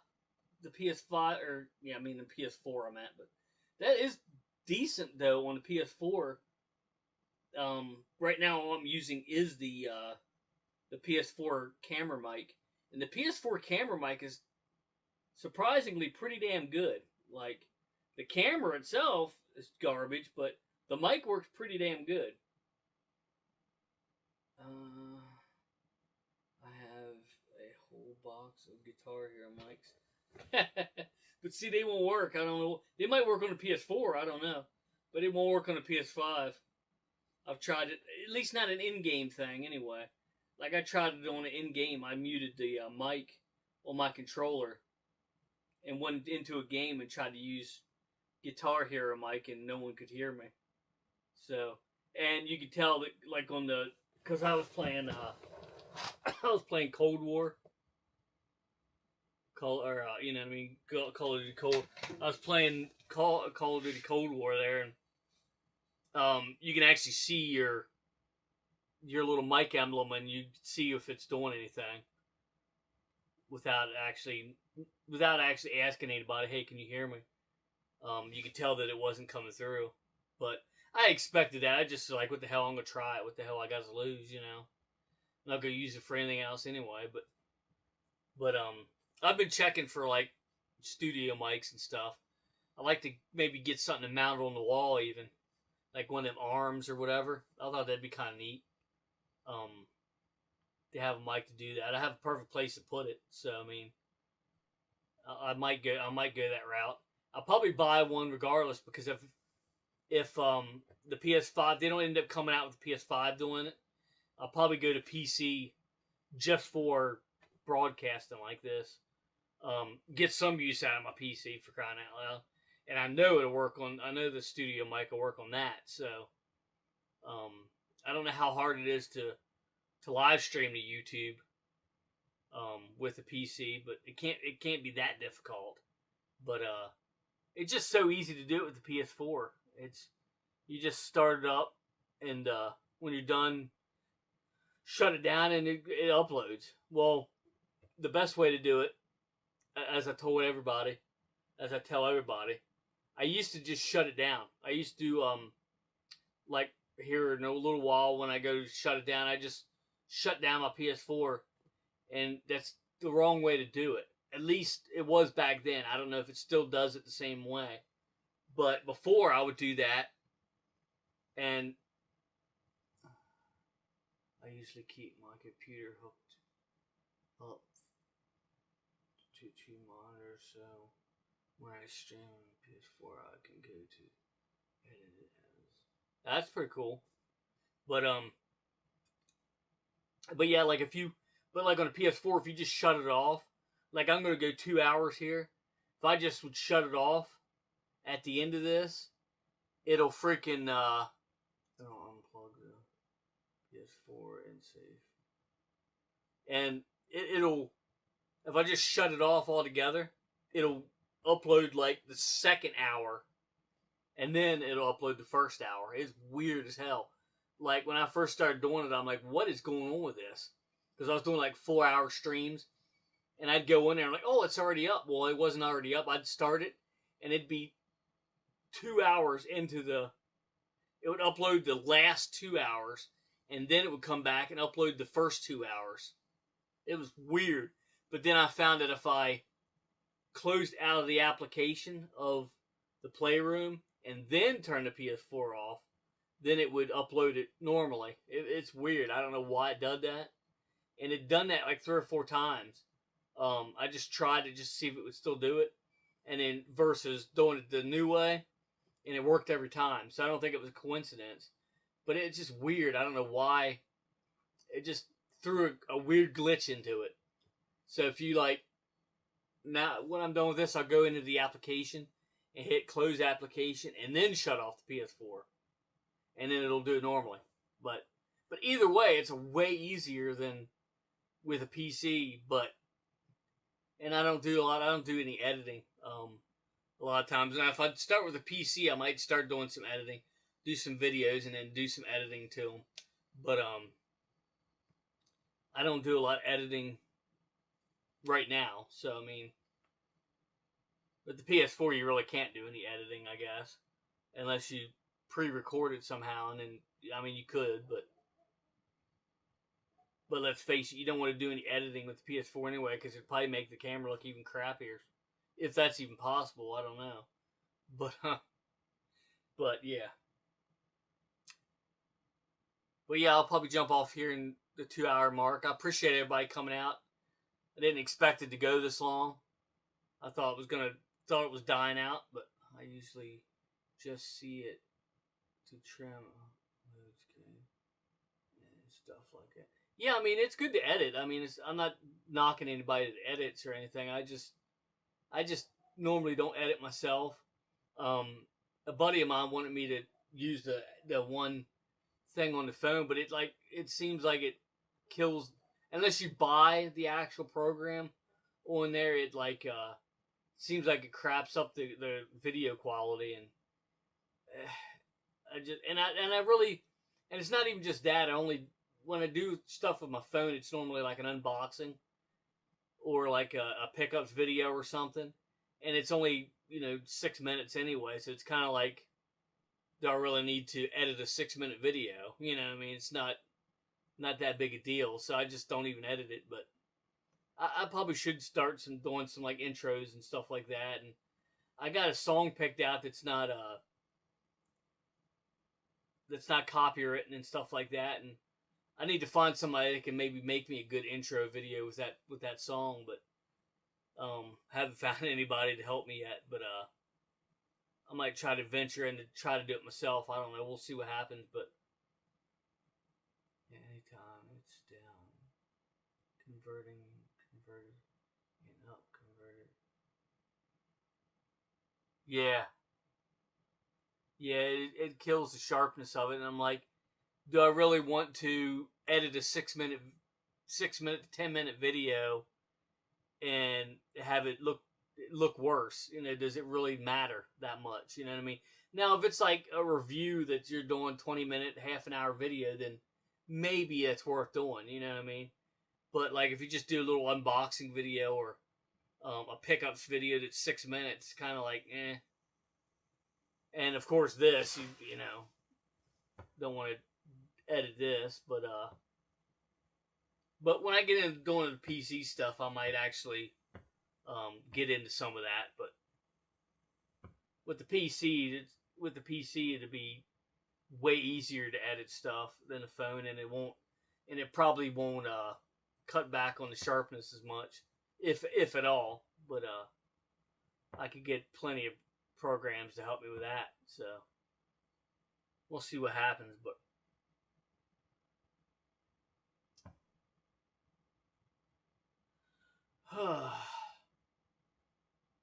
the PS5, or yeah, I mean the PS4 I'm at, but that is decent though on the PS4. Right now all I'm using is the PS4 camera mic, and the PS4 camera mic is surprisingly pretty damn good. Like the camera itself is garbage, but the mic works pretty damn good. I have a whole box of Guitar Hero mics. But see, they won't work. I don't know. They might work on the PS4. I don't know, but it won't work on the PS5. I've tried it. At least not an in-game thing, anyway. Like I tried it on an in-game. I muted the mic on my controller and went into a game and tried to use Guitar Hero mic, and no one could hear me. So, and you could tell that, like on the, because I was playing, I was playing Cold War, you know what I mean, Call of Duty Cold. I was playing Call of Duty Cold War there, and you can actually see your little mic emblem, and you see if it's doing anything without actually asking anybody, hey, can you hear me? You could tell that it wasn't coming through, but I expected that. I just like, what the hell? I'm gonna try it. What the hell? I got to lose, you know. I'm not gonna use it for anything else anyway. But I've been checking for like studio mics and stuff. I like to maybe get something to mount on the wall, even like one of them arms or whatever. I thought that'd be kind of neat. Um, to have a mic to do that. I have a perfect place to put it. So I mean, I might go that route. I'll probably buy one regardless, because if the PS5, they don't end up coming out with the PS5 doing it, I'll probably go to PC just for broadcasting like this. Get some use out of my PC, for crying out loud. And I know it'll work on. I know the studio mic will work on that. So um, I don't know how hard it is to live stream to YouTube with a PC, but it can't be that difficult. But it's just so easy to do it with the PS4. It's You just start it up, and when you're done, shut it down, and it uploads. Well, the best way to do it, as I told everybody, as I tell everybody, I used to just shut it down. I used to like here in a little while when I go to shut it down, I just shut down my PS4, and that's the wrong way to do it. At least it was back then. I don't know if it still does it the same way, but before I would do that, and I usually keep my computer hooked up to two monitors, so when I stream on PS4, I can go to edit it as. That's pretty cool. But yeah, like but like on a PS4, if you just shut it off, like I'm gonna go 2 hours here. If I just would shut it off at the end of this, it'll freaking I'll unplug the PS4 and save, and it'll if I just shut it off altogether, it'll upload like the second hour, and then it'll upload the first hour. It's weird as hell. Like when I first started doing it, I'm like, what is going on with this? Because I was doing like 4 hour streams, and I'd go in there and like, oh, it's already up. Well, it wasn't already up. I'd start it, and it'd be 2 hours into it would upload the last 2 hours, and then it would come back and upload the first 2 hours. It was weird. But then I found that if I closed out of the application of the Playroom and then turned the PS4 off, then it would upload it normally. It's weird. I don't know why it did that. And it done that like 3 or 4 times. I just tried to just see if it would still do it. And then versus doing it the new way, and it worked every time. So I don't think it was a coincidence. But it's just weird. I don't know why. It just threw a weird glitch into it. So if you like, now when I'm done with this, I'll go into the application and hit close application and then shut off the PS4. And then it'll do it normally. But either way, it's a way easier than with a PC. And I don't do any editing. A lot of times. And if I start with a PC, I might start doing some editing, do some videos, and then do some editing to them. But I don't do a lot of editing right now. So I mean, with the PS4, you really can't do any editing, I guess, unless you pre-record it somehow. And then I mean, you could, but let's face it, you don't want to do any editing with the PS4 anyway, because it'd probably make the camera look even crappier, if that's even possible. I don't know, but yeah. But yeah, I'll probably jump off here in the 2 hour mark. I appreciate everybody coming out. I didn't expect it to go this long. I thought it was dying out, but I usually just see it to trim and stuff like that. Yeah, I mean it's good to edit. I mean I'm not knocking anybody that edits or anything. I just normally don't edit myself. A buddy of mine wanted me to use the one thing on the phone, but it seems like it kills unless you buy the actual program on there. It seems like it craps up the video quality, and I really, and it's not even just that. I only when I do stuff with my phone, it's normally like an unboxing or like a pickups video or something, and it's only 6 minutes anyway, so it's kind of like, do I really need to edit a 6 minute video? You know what I mean? It's not that big a deal, so I just don't even edit it. But I probably should start doing some like intros and stuff like that. And I got a song picked out that's not copywritten and stuff like that. And I need to find somebody that can maybe make me a good intro video with that song. But haven't found anybody to help me yet. But I might try to venture and try to do it myself. I don't know. We'll see what happens. But anytime it's down, converted, and up, converted. Yeah, yeah. It kills the sharpness of it, and I'm like, do I really want to edit a 6 minute to 10 minute video and have it look worse? Does it really matter that much? You know what I mean? Now, if it's like a review that you're doing 20 minute, half an hour video, then maybe it's worth doing. You know what I mean? But like if you just do a little unboxing video or a pickups video that's 6 minutes, kind of like eh. And of course this, you know, don't want to edit this, but when I get into doing the PC stuff, I might actually get into some of that. But with the PC, it'd be way easier to edit stuff than a phone, and it probably won't cut back on the sharpness as much, if at all. But I could get plenty of programs to help me with that. So we'll see what happens. But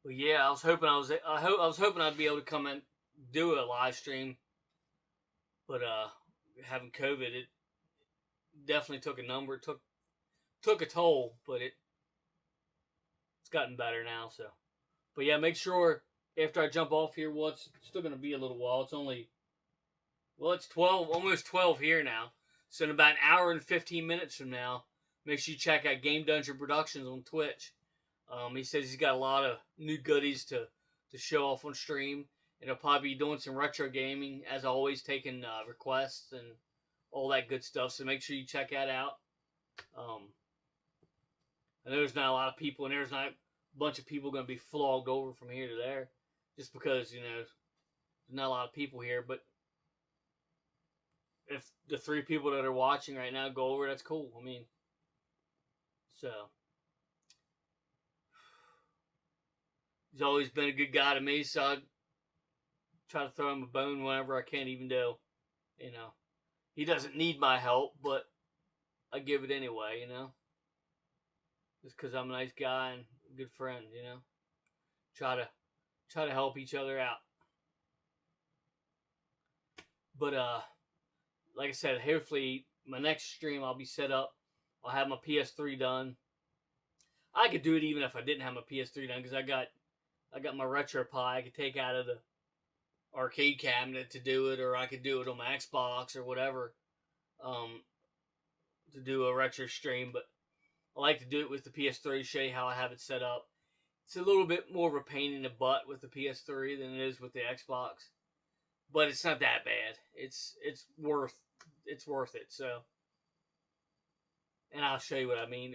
yeah, I was hoping I'd be able to come and do a live stream, but having COVID, it definitely took a number. It took a toll, but it's gotten better now. So, but yeah, make sure after I jump off here, well, it's still gonna be a little while. It's 12, almost 12 here now. So in about an hour and 15 minutes from now, make sure you check out Game Dungeon Productions on Twitch. He says he's got a lot of new goodies to show off on stream. And he'll probably be doing some retro gaming, as always, taking requests and all that good stuff. So make sure you check that out. I know there's not a lot of people, and there's not a bunch of people going to be flogged over from here to there, just because, you know, there's not a lot of people here. But if the 3 people that are watching right now go over, that's cool. I mean, so he's always been a good guy to me, so I try to throw him a bone whenever I can, even though, you know, he doesn't need my help, but I give it anyway, you know, just because I'm a nice guy and a good friend, you know, try to help each other out. But like I said, hopefully my next stream I'll be set up. I'll have my PS3 done. I could do it even if I didn't have my PS3 done, because I got my RetroPie I could take out of the arcade cabinet to do it, or I could do it on my Xbox or whatever, to do a retro stream. But I like to do it with the PS3, show you how I have it set up. It's a little bit more of a pain in the butt with the PS3 than it is with the Xbox, but it's not that bad. It's worth it. So, and I'll show you what I mean.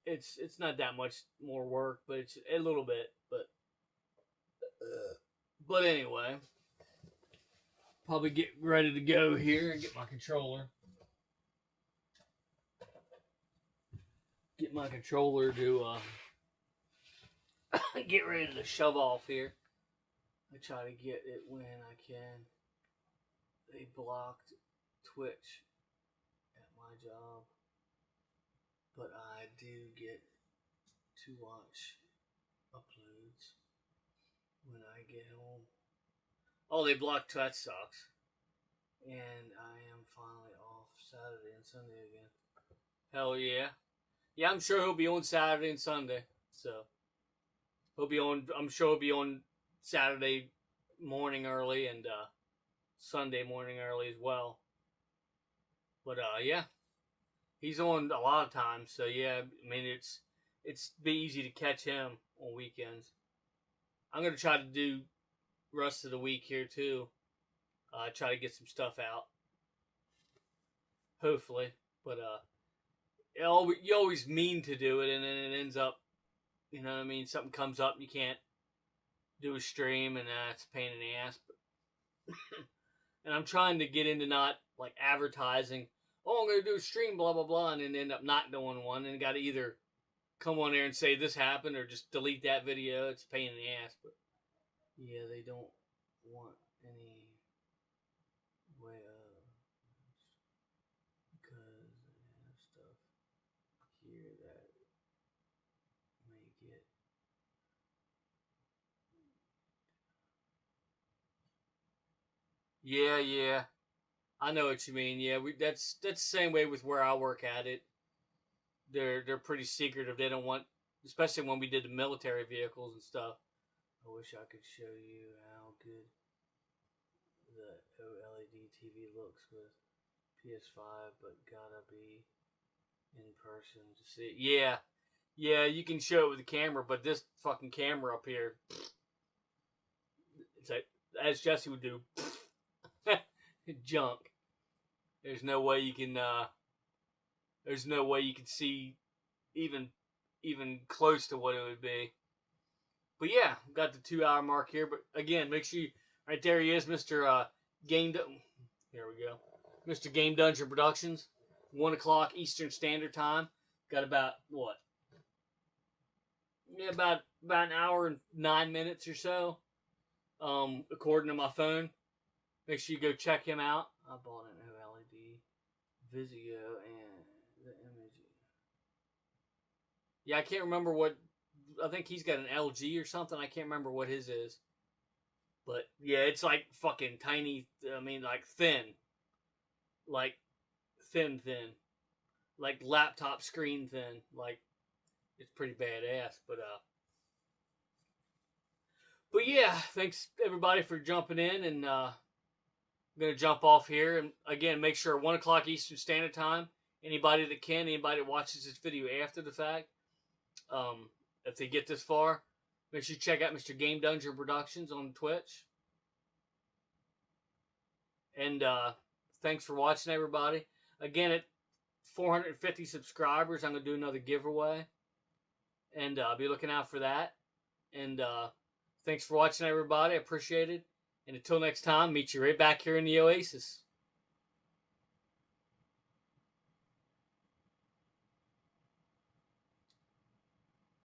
It's not that much more work, but it's a little bit. But anyway, probably get ready to go here and get my controller. Get my controller to get ready to shove off here. I try to get it when I can. They blocked Twitch at my job, but I do get to watch uploads when I get home. Oh, they blocked. That sucks. And I am finally off Saturday and Sunday again. Hell yeah. Yeah, I'm sure he'll be on Saturday and Sunday. So he'll be on. I'm sure he'll be on Saturday morning early and Sunday morning early as well. But yeah, he's on a lot of times. So yeah, I mean it's be easy to catch him on weekends. I'm gonna try to do rest of the week here too. Try to get some stuff out. Hopefully, but you always mean to do it, and then it ends up, you know what I mean? Something comes up and you can't do a stream, and it's a pain in the ass. But and I'm trying to get into not like advertising. Oh, I'm gonna do a stream, blah blah blah, and then end up not doing one, and got to either come on there and say this happened or just delete that video. It's a pain in the ass, but yeah, they don't want any way of, because they have stuff here that make it. Yeah, I know what you mean. Yeah, that's the same way with where I work at it. They're pretty secretive. They don't want, especially when we did the military vehicles and stuff. I wish I could show you how good the OLED TV looks with PS5, but gotta be in person to see it. Yeah. Yeah, you can show it with the camera, but this fucking camera up here, it's like, as Jesse would do, junk. There's no way you can, there's no way you can see even close to what it would be. But yeah, got the 2 hour mark here. But again, make sure you, right there he is, Mr. Here we go. Mr. Game Dungeon Productions, 1 o'clock Eastern Standard Time. Got about, what? Yeah, about an hour and 9 minutes or so, according to my phone. Make sure you go check him out. I bought an OLED Vizio and the image. Yeah, I can't remember what. I think he's got an LG or something. I can't remember what his is. But yeah, it's like fucking tiny. I mean, like thin. Like thin. Like laptop screen thin. Like it's pretty badass. But yeah, thanks everybody for jumping in, and I'm gonna jump off here. And again, make sure 1 o'clock Eastern Standard Time. Anybody that watches this video after the fact, if they get this far, make sure you check out Mr. Game Dungeon Productions on Twitch. And thanks for watching, everybody. Again, at 450 subscribers, I'm going to do another giveaway. And be looking out for that. And thanks for watching, everybody. I appreciate it. And until next time, meet you right back here in the Oasis.